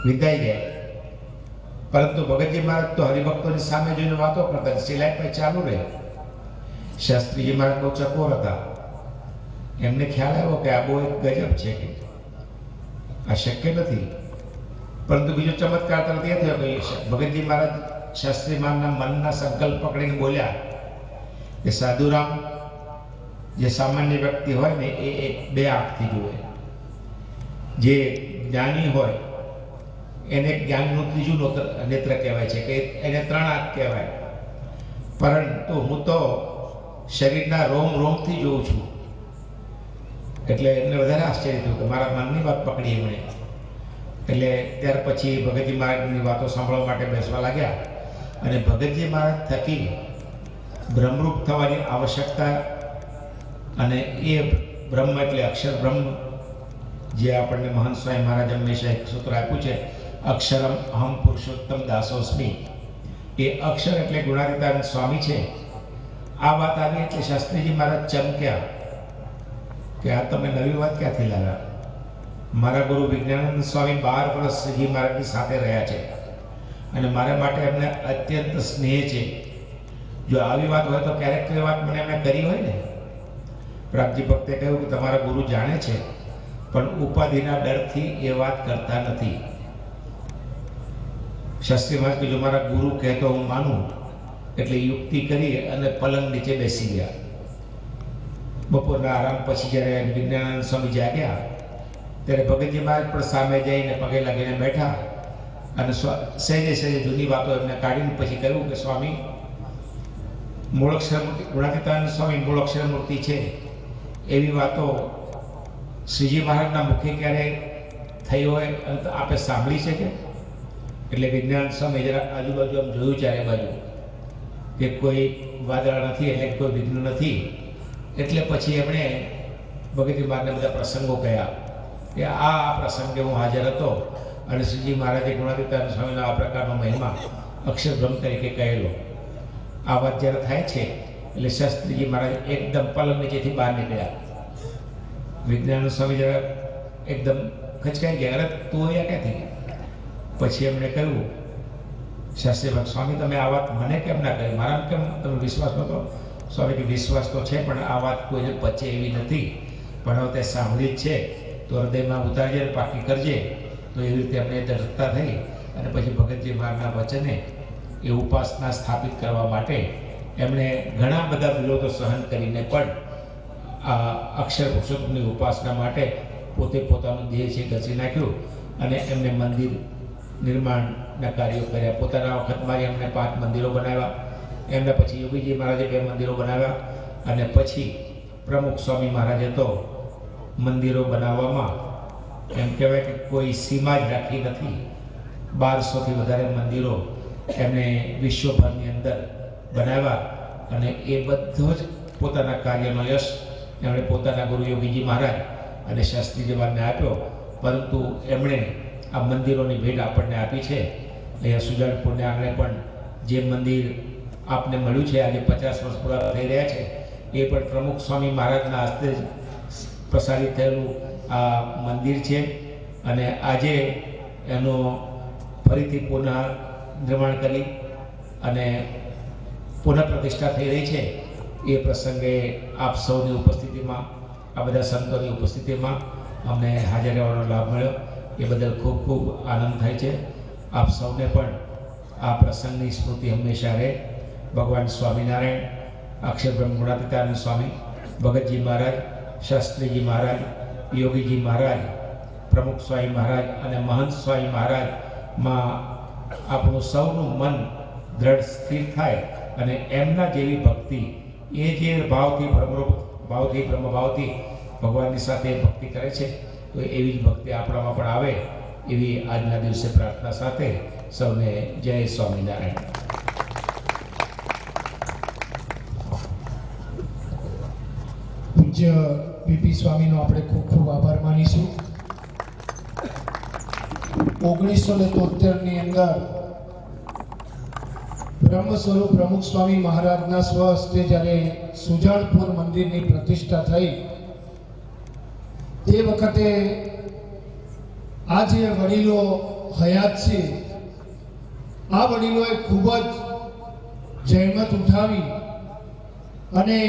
વિંધાઈ જાય. પરંતુ ભગતજી મહારાજ તો હરિભક્તોની સામે જોઈને વાતો કરતા, સિલાઈ પર ચાલુ રહે. શાસ્ત્રીજી મહારાજ બહુ ચકોર હતા. એમને ખ્યાલ આવ્યો કે આ બહુ એક ગજબ છે, કે આ શક્ય નથી. પરંતુ બીજો ચમત્કાર તરત એ થયો કે ભગતજી મહારાજ શાસ્ત્રી મહારાજના મનના સંકલ્પ પકડીને બોલ્યા કે સાધુરામ જે સામાન્ય વ્યક્તિ હોય ને એ એક બે આંખથી જુએ. જે જ્ઞાની હોય એને જ્ઞાનનું ત્રીજું નેત્ર કહેવાય છે, કે એને ત્રણ આંખ કહેવાય. પરંતુ હું તો શરીરના રોમથી જોઉં છું. એટલે એમને વધારે આશ્ચર્ય થયું કે મારા મનની વાત પકડી એમણે. એટલે ત્યાર પછી ભગતજી મહારાજની વાતો સાંભળવા માટે બેસવા લાગ્યા અને ભગતજી મહારાજ થકી બ્રહ્મરૂપ થવાની આવશ્યકતા અને એ બ્રહ્મ એટલે અક્ષર બ્રહ્મ, જે આપણને મહંત સ્વામી મહારાજ હંમેશા એક સૂત્ર આપ્યું છે, અક્ષરમ અહમ પુરુષોત્તમ દાસોસ્મી. એ અક્ષર એટલે ગુણાતીતાનંદ સ્વામી છે. આ વાત આવી એટલે શાસ્ત્રીજી મહારાજ ચમક્યા કે આ તમે નવી વાત ક્યાંથી લાવ્યા? મારા ગુરુ વિજ્ઞાનાનંદ સ્વામી 12 વર્ષ શ્રીજી મહારાજની સાથે રહ્યા છે અને મારા માટે એમને અત્યંત સ્નેહ છે. જો આવી વાત હોય તો ક્યારેક તો એ વાત મને એમણે કરી હોય ને. પ્રાગજી ભક્તે કહ્યું કે તમારા ગુરુ જાણે છે પણ ઉપાધિના ડરથી એ વાત કરતા નથી. શાસ્ત્રી મહારાજ કે જો મારા ગુરુ કહેતો હું માનું, એટલે યુક્તિ કરી અને પલંગ નીચે બેસી ગયા. બપોરના આરામ પછી જ્યારે વિજ્ઞાનાનંદ સ્વામી જાગ્યા ત્યારે ભગતજી મહારાજ પણ સામે જઈને પગે લાગીને બેઠા અને સહેજે સહેજે જૂની વાતો એમને કાઢીને પછી કહ્યું કે સ્વામી મૂળાક્ષર મૂર્તિ ગુણાતીતાનંદ સ્વામી મૂળાક્ષર મૂર્તિ છે એવી વાતો શ્રીજી મહારાજના મુખે ક્યારે થઈ હોય અને આપે સાંભળી છે કે? એટલે વિજ્ઞાન સ્વામી જરા આજુબાજુ આમ જોયું ચારે બાજુ કે કોઈ વાદળ નથી, એટલે કોઈ વિઘ્ન નથી. એટલે પછી એમણે ભગતજી મહારાજને બધા પ્રસંગો કહ્યા કે આ પ્રસંગે હું હાજર હતો અને શ્રીજી મહારાજે ગુણાતીતાનંદ સ્વામીનો આ પ્રકારનો મહિમા અક્ષરબ્રહ્મ તરીકે કહેલો. આ વાત જ્યારે થાય છે એટલે શાસ્ત્રીજી મહારાજ એકદમ પલંગ નીચેથી બહાર નીકળ્યા. વિજ્ઞાન સ્વામી જરા એકદમ ખચકાઈ ગયા, અરે તું અહીંયા ક્યાંથી? પછી એમણે કહ્યું, શાસ્ત્રી ભક્ત સ્વામી તમે આ વાત મને કેમ ના કરી, મારા કેમ તમે વિશ્વાસ નહોતો? સ્વામી કે વિશ્વાસ તો છે પણ આ વાત કોઈને પચે એવી નથી, પણ હવે તે સાંભળી જ છે તો હૃદયમાં ઉતારજે અને પાકી કરજે. તો એવી રીતે એમને દૃઢતા થઈ અને પછી ભગતજી મહારાજના વચને એ ઉપાસના સ્થાપિત કરવા માટે એમણે ઘણા બધા વિરોધો સહન કરીને પણ આ અક્ષર પુરુષોત્તમની ઉપાસના માટે પોતે પોતાનું દેહ છે ઘસી નાખ્યું અને એમને મંદિર નિર્માણના કાર્યો કર્યા. પોતાના વખતમાં એમને 5 મંદિરો બનાવ્યા. એમના પછી યોગીજી મહારાજે 2 મંદિરો બનાવ્યા અને પછી પ્રમુખ સ્વામી મહારાજે તો મંદિરો બનાવવામાં એમ કહેવાય કે કોઈ સીમા જ રાખી નથી. 1200થી વધારે મંદિરો એમણે વિશ્વભરની અંદર બનાવ્યા અને એ બધો જ પોતાના કાર્યનો યશ એમણે પોતાના ગુરુ યોગીજી મહારાજ અને શાસ્ત્રીજી મહારાજને આપ્યો. પરંતુ એમણે આ મંદિરોની ભેટ આપણને આપી છે. અહીંયા સુજાનપુરને આંગણે પણ જે મંદિર આપને મળ્યું છે, આજે 50 વર્ષ પૂરા થઈ રહ્યા છે, એ પણ પ્રમુખ સ્વામી મહારાજના હસ્તે પ્રસારિત થયેલું આ મંદિર છે અને આજે એનું ફરીથી પુનઃ નિર્માણ કરી અને પુનઃ પ્રતિષ્ઠા થઈ રહી છે. એ પ્રસંગે આપ સૌની ઉપસ્થિતિમાં, આ બધા સંતોની ઉપસ્થિતિમાં અમને હાજર રહેવાનો લાભ મળ્યો. એ બદલ ખૂબ ખૂબ આનંદ થાય છે. આપ સૌને પણ આ પ્રસંગની સ્મૃતિ હંમેશા રહે. ભગવાન સ્વામિનારાયણ, અક્ષરબ્રહ્મ ગુણાતીતાનંદ સ્વામી, ભગતજી મહારાજ, શાસ્ત્રીજી મહારાજ, યોગીજી મહારાજ, પ્રમુખ સ્વામી મહારાજ અને મહંત સ્વામી મહારાજમાં આપણું સૌનું મન દ્રઢ સ્થિર થાય અને એમના જેવી ભક્તિ, એ જે ભાવથી બ્રહ્મભાવથી ભગવાનની સાથે ભક્તિ કરે છે, તો એવી જ ભક્તિ આપણામાં પણ આવે એવી આજના દિવસે પ્રાર્થના સાથે સૌને જય સ્વામિનારાયણ. પૂજ્ય પીપી સ્વામીનો આપણે ખૂબ ખૂબ આભાર માનીશું. 1973ની અંદર બ્રહ્મ સ્વરૂપ પ્રમુખ સ્વામી મહારાજના સ્વહસ્તે જ્યારે સુજાનપુર મંદિરની પ્રતિષ્ઠા થઈ, તે વખતે આ જે વડીલો હયાત છે, આ વડીલોએ ખૂબ જ જહેમત ઉઠાવી અને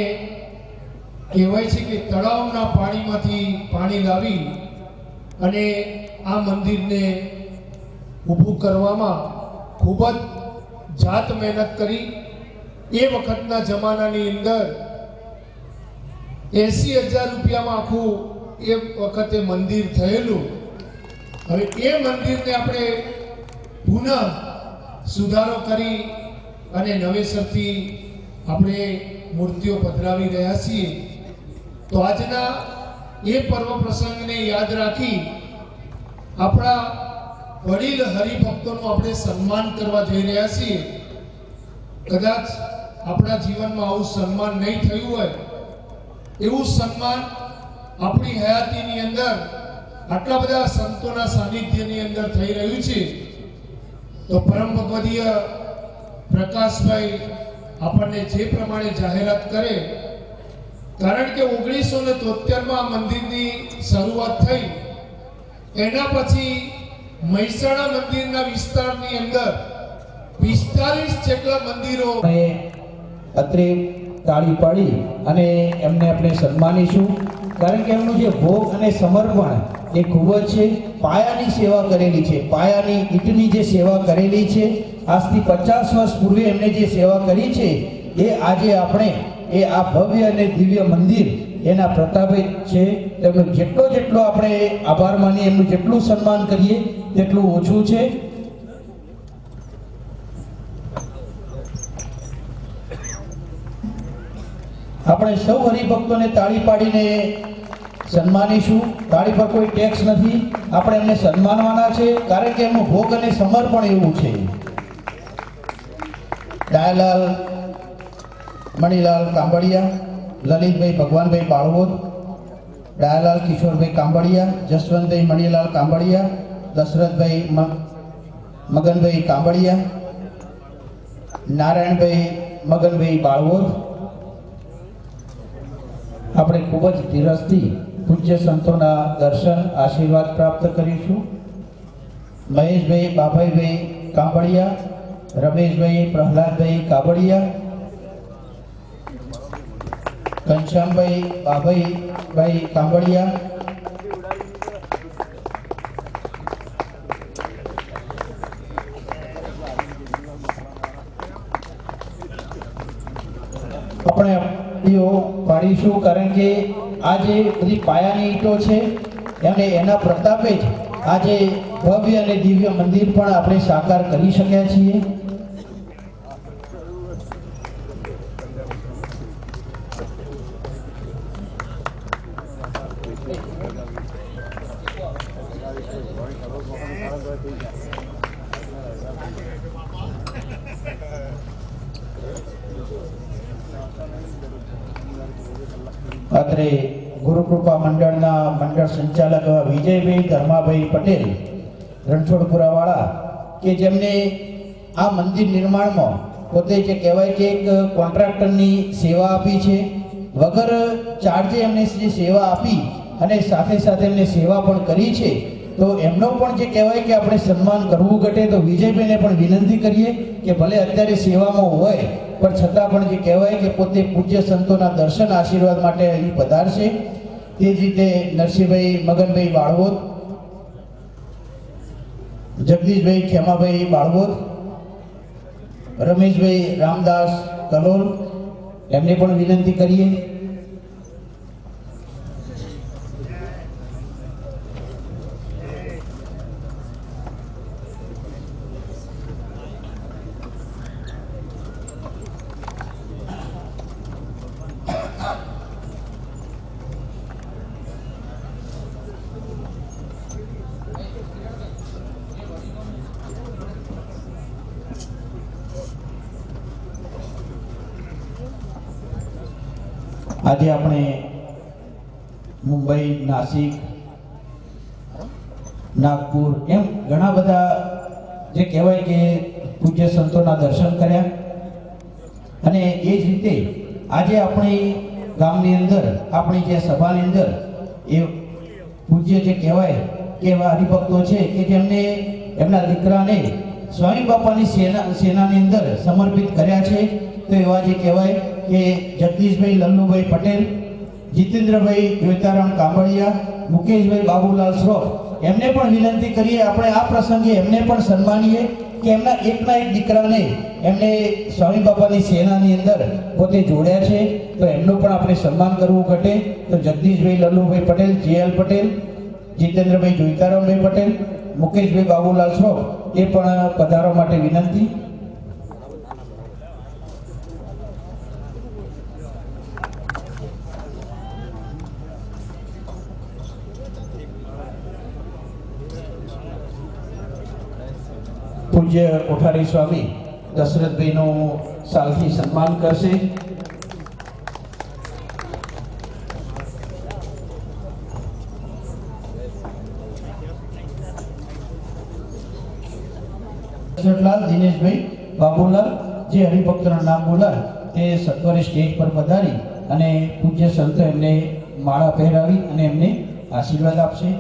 કહેવાય છે કે તળાવના પાણીમાંથી પાણી લાવી અને આ મંદિરને ઊભું કરવામાં ખૂબ જ જાત મહેનત કરી. એ વખતના જમાનાની અંદર 80,000 રૂપિયામાં આખું એ વખતે મંદિર થયેલું. હવે એ મંદિરને આપણે પુનઃ સુધારો કરી અને નવેસરથી આપણે મૂર્તિઓ પધરાવી રહ્યા છીએ. તો આજના એ પર્વ પ્રસંગને યાદ રાખી આપણા વડીલ હરિભક્તોનું આપણે સન્માન કરવા જઈ રહ્યા છીએ. કદાચ આપણા જીવનમાં આવું સન્માન નહીં થયું હોય, એવું સન્માન આપણી હયાતીની અંદર આટલા બધા સંતોના સાનિધ્યની અંદર થઈ રહ્યું છે. તો પરમ ભગવદીય પ્રકાશભાઈ આપણને જે પ્રમાણે જાહેરાત કરે, કારણ કે 1973માં મંદિરની શરૂઆત થઈ, એના પછી મહેસાણા મંદિરના વિસ્તારની અંદર 45 જેટલા મંદિરો. અત્રે તાળી પાડી અને એમને આપણે સન્માનીશું, કારણ કે એમનું જે ભોગ અને સમર્પણ એ ખૂબ જ છે. પાયાની સેવા કરેલી છે, પાયાની ઈંટની જે સેવા કરેલી છે, આજથી 50 વર્ષ પૂર્વે એમને જે સેવા કરી છે, એ આજે આપણે એ આ ભવ્ય અને દિવ્ય મંદિર એના પ્રતાપે જ છે. તેમનો જેટલો આપણે આભાર માનીએ, એમનું જેટલું સન્માન કરીએ તેટલું ઓછું છે. આપણે સૌ હરિભક્તોને તાળી પાડીને સન્માનીશું. તાળી પર કોઈ ટેક્સ નથી, આપણે એમને સન્માનવાના છે, કારણ કે એમનું ભોગ અને સમર્પણ એવું છે. ડાયાલાલ મણીલાલ કાંબળિયા, લલિતભાઈ ભગવાનભાઈ બાળવોદ, ડાયાલાલ કિશોરભાઈ કાંબળિયા, જસવંતભાઈ મણીલાલ કાંબળિયા, દશરથભાઈ મગનભાઈ કાંબળિયા, નારાયણભાઈ મગનભાઈ બાળવોદ. આપણે ખૂબ જ ધીરજથી પૂજ્ય સંતોના દર્શન આશીર્વાદ પ્રાપ્ત કરીશું. મહેશભાઈ બાભાઈભાઈ કાંબળિયા, રમેશભાઈ પ્રહલાદભાઈ કાંબળિયા, ઘનશ્યામભાઈ બાભાઈભાઈ કાંબળિયા, આપણે પાડીશું, કારણ કે આ જે બધી પાયાની ઈંટો છે અને એના પ્રતાપે જ આજે ભવ્ય અને દિવ્ય મંદિર પણ આપણે સાકાર કરી શક્યા છીએ. અત્રે ગુરુકૃપા મંડળના મંડળ સંચાલક વિજયભાઈ ધર્માભાઈ પટેલ રણછોડપુરાવાળા, કે જેમને આ મંદિર નિર્માણમાં પોતે જે કહેવાય કે એક કોન્ટ્રાક્ટરની સેવા આપી છે. વગર ચાર્જે એમને જે સેવા આપી અને સાથે સાથે એમને સેવા પણ કરી છે, તો એમનો પણ જે કહેવાય કે આપણે સન્માન કરવું ઘટે. તો વિજયભાઈને પણ વિનંતી કરીએ કે ભલે અત્યારે સેવામાં હોય પણ છતાં પણ જે કહેવાય કે પોતે પૂજ્ય સંતોના દર્શન આશીર્વાદ માટે અહીં પધારશે. તે જ રીતે નરસિંહભાઈ મગનભાઈ બાળવોદ, જગદીશભાઈ ખેમાભાઈ બાળવોદ, રમેશભાઈ રામદાસ કલોલ, એમને પણ વિનંતી કરીએ. આજે આપણે મુંબઈ, નાસિક, નાગપુર એમ ઘણા બધા જે કહેવાય કે પૂજ્ય સંતોના દર્શન કર્યા. અને એ જ રીતે આજે આપણી ગામની અંદર, આપણી જે સભાની અંદર એ પૂજ્ય જે કહેવાય કે એવા હરિભક્તો છે કે જેમને એમના દીકરાને સ્વામી બાપાની સેનાની અંદર સમર્પિત કર્યા છે. તો એવા જે કહેવાય કે જગદીશભાઈ લલ્લુભાઈ પટેલ, જીતેન્દ્રભાઈ જોઈતારામ કાંબળિયા, મુકેશભાઈ બાબુલાલ શ્રોફ, એમને પણ વિનંતી કરીએ આપણે આ પ્રસંગે એમને પણ સન્માનીએ કે એમના એકના એક દીકરાને એમને સ્વામી બાપાની સેનાની અંદર પોતે જોડ્યા છે. તો એમનું પણ આપણે સન્માન કરવું ઘટે. તો જગદીશભાઈ લલ્લુભાઈ પટેલ, JL પટેલ, જીતેન્દ્રભાઈ જોઈતારામભાઈ પટેલ, મુકેશભાઈ બાબુલાલ શ્રોફ, એ પણ પધારવા માટે વિનંતી. પૂજ્ય કોઠારી સ્વામી દશરથભાઈનું સાલથી સન્માન કરશે. દશરથલાલ દિનેશભાઈ બાબુલાલ, જે હરિભક્તના નામ બોલાય તે સત્વરે સ્ટેજ પર પધારી અને પૂજ્ય સંતો એમને માળા પહેરાવી અને એમને આશીર્વાદ આપશે.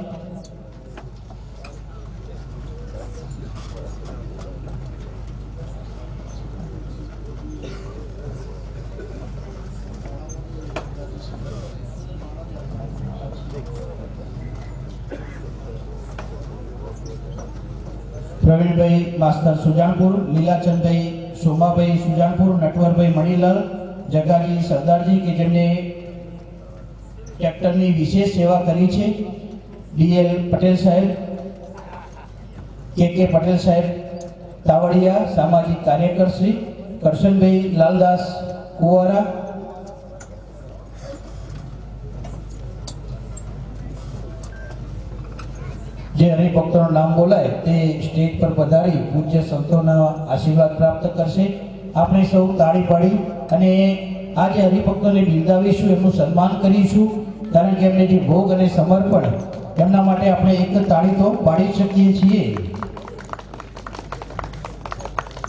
પ્રવીણભાઈ માસ્તર સુજાનપુર, લીલાચંદભાઈ સોમાભાઈ સુજાનપુર, નટવરભાઈ મણીલાલ, જગાજી સરદારજી, કે જેમને ટ્રેક્ટરની વિશેષ સેવા કરી છે. ડીએલ પટેલ સાહેબ, કે પટેલ સાહેબ તાવડિયા, સામાજિક કાર્યકર શ્રી કરશનભાઈ લાલદાસ કુવારા, જે હરિભક્તોનું નામ બોલાય તે સ્ટેજ પર પધારી પૂજ્ય સંતોના આશીર્વાદ પ્રાપ્ત કરશે. આપણે સૌ તાળી પાડી અને આ જે હરિભક્તોને બિરદાવીશું, એમનું સન્માન કરીશું, કારણ કે એમને જે ભોગ અને સમર્પણ, એમના માટે આપણે એક તાળી તો પાડી શકીએ છીએ.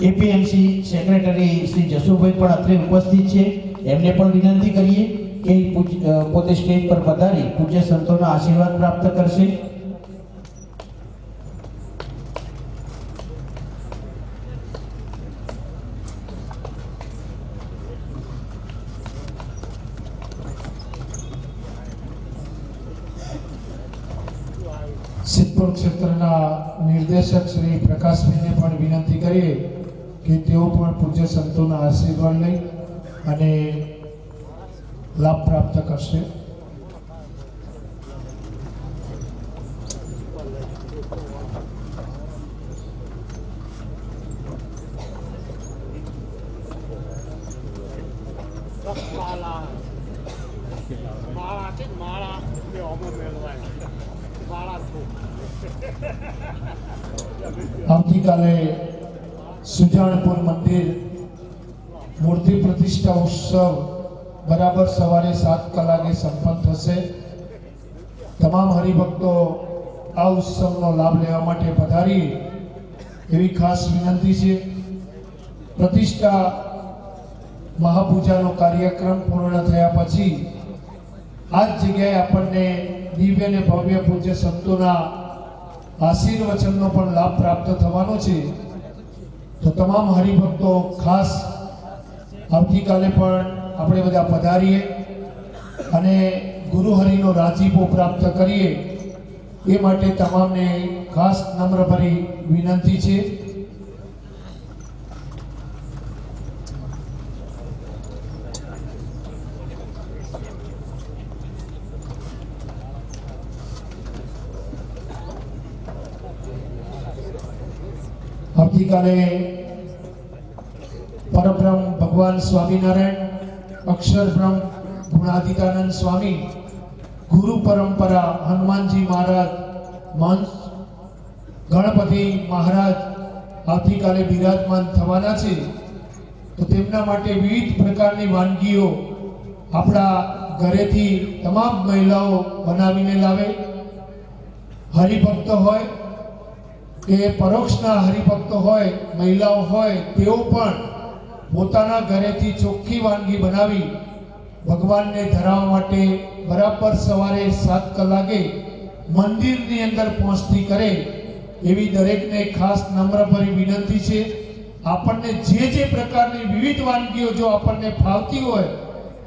એપીએમસી સેક્રેટરી શ્રી જસુભાઈ પણ અત્રે ઉપસ્થિત છે. એમને પણ વિનંતી કરીએ કે પોતે સ્ટેજ પર પધારી પૂજ્ય સંતોના આશીર્વાદ પ્રાપ્ત કરશે. સિદ્ધપુર ક્ષેત્રના નિર્દેશક શ્રી પ્રકાશભાઈને પણ વિનંતી કરીએ કે તેઓ પણ પૂજ્ય સંતોના આશીર્વાદ લઈ અને લાભ પ્રાપ્ત કરશે. આવતીકાલે સુજાણપુર મંદિર મૂર્તિ પ્રતિષ્ઠા ઉત્સવ બરાબર સવારે 7 કલાકે સંપન્ન થશે. તમામ હરિભક્તો આ ઉત્સવનો લાભ લેવા માટે પધારી એવી ખાસ વિનંતી છે. પ્રતિષ્ઠા મહાપૂજાનો કાર્યક્રમ પૂર્ણ થયા પછી આ જ જગ્યાએ આપણને દિવ્ય અને ભવ્ય પૂજ્ય સંતોના આશીર્વચનનો પણ લાભ પ્રાપ્ત થવાનો છે. તો તમામ હરિભક્તો ખાસ આવતીકાલે પણ આપણે બધા પધારીએ અને ગુરુ હરિનો રાજીપો પ્રાપ્ત કરીએ એ માટે તમામને ખાસ નમ્રભરી વિનંતી છે. આવતીકાલે પરબ્રહ્મ ભગવાન સ્વામિનારાયણ, અક્ષર બ્રહ્મ ગુણાતીતાનંદ સ્વામી, ગુરુ પરંપરા હનુમાનજી મહારાજ, મંચ ગણપતિ મહારાજ આવતીકાલે બિરાજમાન થવાના છે. તો તેમના માટે વિવિધ પ્રકારની વાનગીઓ આપણા ઘરેથી તમામ મહિલાઓ બનાવીને લાવે. હરિભક્ત હોય કે પરોક્ષના હરિભક્તો હોય, મહિલાઓ હોય, તેઓ પણ પોતાના ઘરેથી ચોખ્ખી વાનગી બનાવી ભગવાનને ધરાવવા માટે બરાબર સવારે 7 કલાકે મંદિરની અંદર પહોંચતી કરે એવી દરેકને ખાસ નમ્રભરી વિનંતી છે. આપણને જે પ્રકારની વિવિધ વાનગીઓ જો આપણને ફાવતી હોય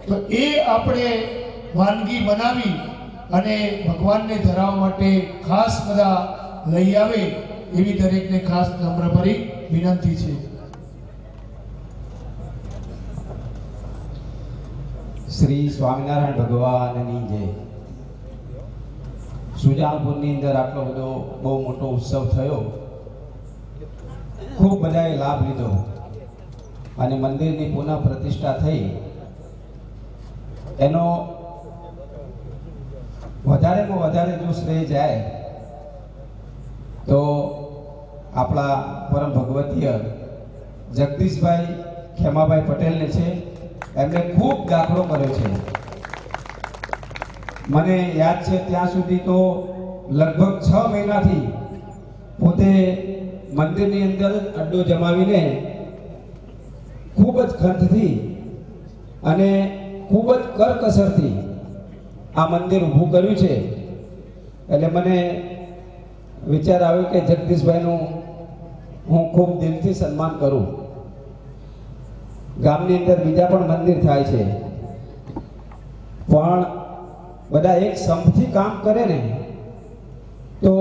તો એ આપણે વાનગી બનાવી અને ભગવાનને ધરાવવા માટે ખાસ બધા લઈ આવે એવી દરેકને ખાસ નમ્રભરી વિનંતી છે. શ્રી સ્વામિનારાયણ ભગવાનની જય. સુજાણપુરની અંદર આટલો બધો બહુ મોટો ઉત્સવ થયો, ખૂબ બધાએ લાભ લીધો અને મંદિરની પુનઃ પ્રતિષ્ઠા થઈ. એનો વધારેમાં વધારે જો શ્રેય જાય તો આપણા પરમ ભગવતીય જગદીશભાઈ ખેમાભાઈ પટેલને છે. એમને ખૂબ દાખલો કર્યો છે. મને યાદ છે ત્યાં સુધી તો લગભગ 6 મહિનાથી પોતે મંદિરની અંદર અડ્ડો જમાવીને ખૂબ જ ખંતથી અને ખૂબ જ કરકસરથી આ મંદિર ઊભું કર્યું છે. એટલે મને વિચાર આવ્યો કે જગદીશભાઈનું હું ખૂબ દિલથી સન્માન કરું. ગામની અંદર બીજા પણ મંદિર થાય છે, પણ બધા એક સંપથી કામ કરે ને તો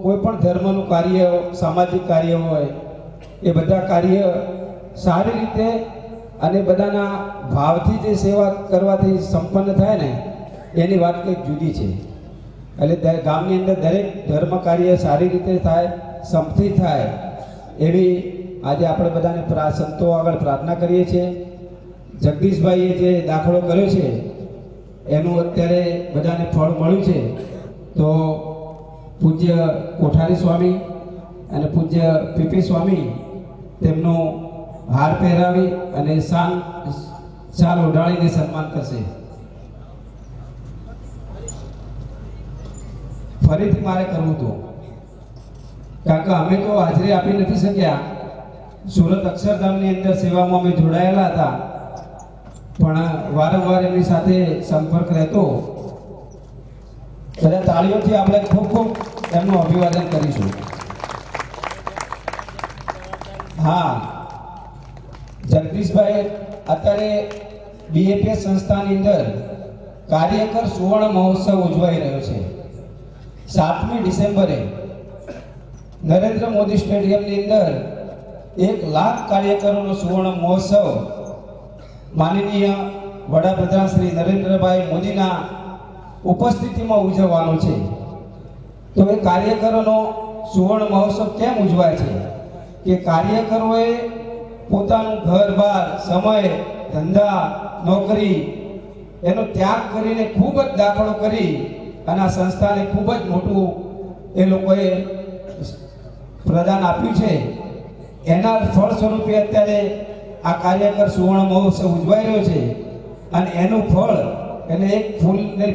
કોઈ પણ ધર્મનું કાર્ય, સામાજિક કાર્ય હોય એ બધા કાર્ય સારી રીતે અને બધાના ભાવથી જે સેવા કરવાથી સંપન્ન થાય ને એની વાત કંઈક જુદી છે. એટલે ગામની અંદર દરેક ધર્મ કાર્ય સારી રીતે થાય, સંપથી થાય એવી આજે આપણે બધાને સંતો આગળ પ્રાર્થના કરીએ છીએ. જગદીશભાઈએ જે દાખલો કર્યો છે એનું અત્યારે બધાને ફળ મળ્યું છે. તો પૂજ્ય કોઠારી સ્વામી અને પૂજ્ય પીપી સ્વામી તેમનું હાર પહેરાવી અને શાલ ઓઢાડીને સન્માન કરશે. ફરીથી મારે કરવું હતું, કારણ કે અમે તો હાજરી આપી નથી શક્યા. સુરત અક્ષરધામની અંદર સેવામાં અમે જોડાયેલા હતા, પણ વારંવાર એમની સાથે સંપર્ક રહેતો. બધા તાળીઓથી આપણે ખૂબ ખૂબ એમનું અભિવાદન કરીશું. હા, જગદીશભાઈ અત્યારે બીએપીએસ સંસ્થાની અંદર કાર્યકર સુવર્ણ મહોત્સવ ઉજવાઈ રહ્યો છે. 7મી ડિસેમ્બરે નરેન્દ્ર મોદી સ્ટેડિયમની અંદર 1 લાખ કાર્યકરોનો સુવર્ણ મહોત્સવ માનનીય વડાપ્રધાન શ્રી નરેન્દ્રભાઈ મોદીના ઉપસ્થિતિમાં ઉજવવાનો છે. તો એ કાર્યકરોનો સુવર્ણ મહોત્સવ કેમ ઉજવાય છે કે કાર્યકરોએ પોતાનું ઘર-બાર, સમય, ધંધા, નોકરી એનો ત્યાગ કરીને ખૂબ જ દાખલો કરી અને આ સંસ્થાને ખૂબ જ મોટું એ લોકોએ પ્રદાન આપ્યું છે. એના ફળ સ્વરૂપે અત્યારે આ કાર્યકર સુવર્ણ મહોત્સવ ઉજવાઈ રહ્યો છે. અને એનું ફળ એટલે એક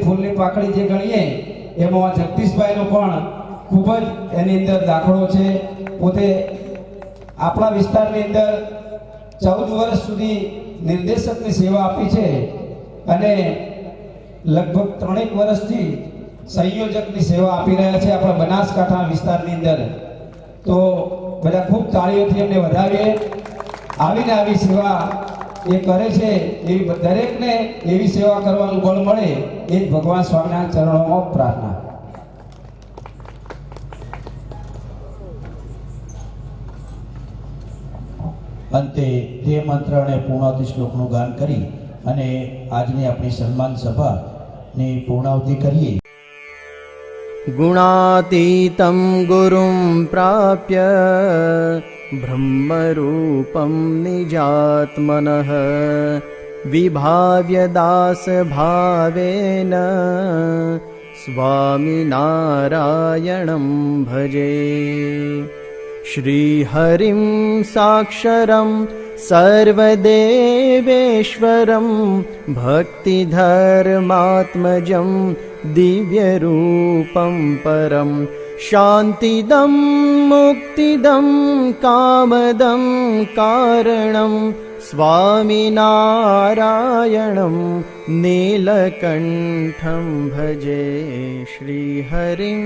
ફૂલની પાકડી જે ગણીએ એમાં જગદીશભાઈનો પણ ખૂબ જ એની અંદર દાખલો છે. પોતે આપણા વિસ્તારની અંદર 14 વર્ષ સુધી નિર્દેશકની સેવા આપી છે અને લગભગ 3 વર્ષથી સંયોજકની સેવા આપી રહ્યા છે આપણા બનાસકાંઠા વિસ્તારની અંદર. તો બધા ખૂબ તાળીઓથી એમને વધાવીએ. આવીને આવી સેવા એ કરે છે એવી દરેકને એવી સેવા કરવાનું બળ મળે એ જ ભગવાન સ્વામિનારાયણ ચરણોમાં પ્રાર્થના. અંતે તે મંત્ર અને પૂર્ણાવતી શ્લોકનું ગાન કરી અને આજની આપણી સન્માન સભાની પૂર્ણાવતી કરીએ. गुणातीतं गुरुं प्राप्य ब्रह्मरूपं निजात्मनः विभाव्य दासभावेन स्वामिनारायणं भजे. श्रीहरिं साक्षरं सर्वदेवेश्वरं भक्तिधर्मात्मजं दिव्यरूपं परं शान्तिदं मुक्तिदं कामदं कारणं स्वामिनारायणं नीलकण्ठं भजे. श्रीहरिं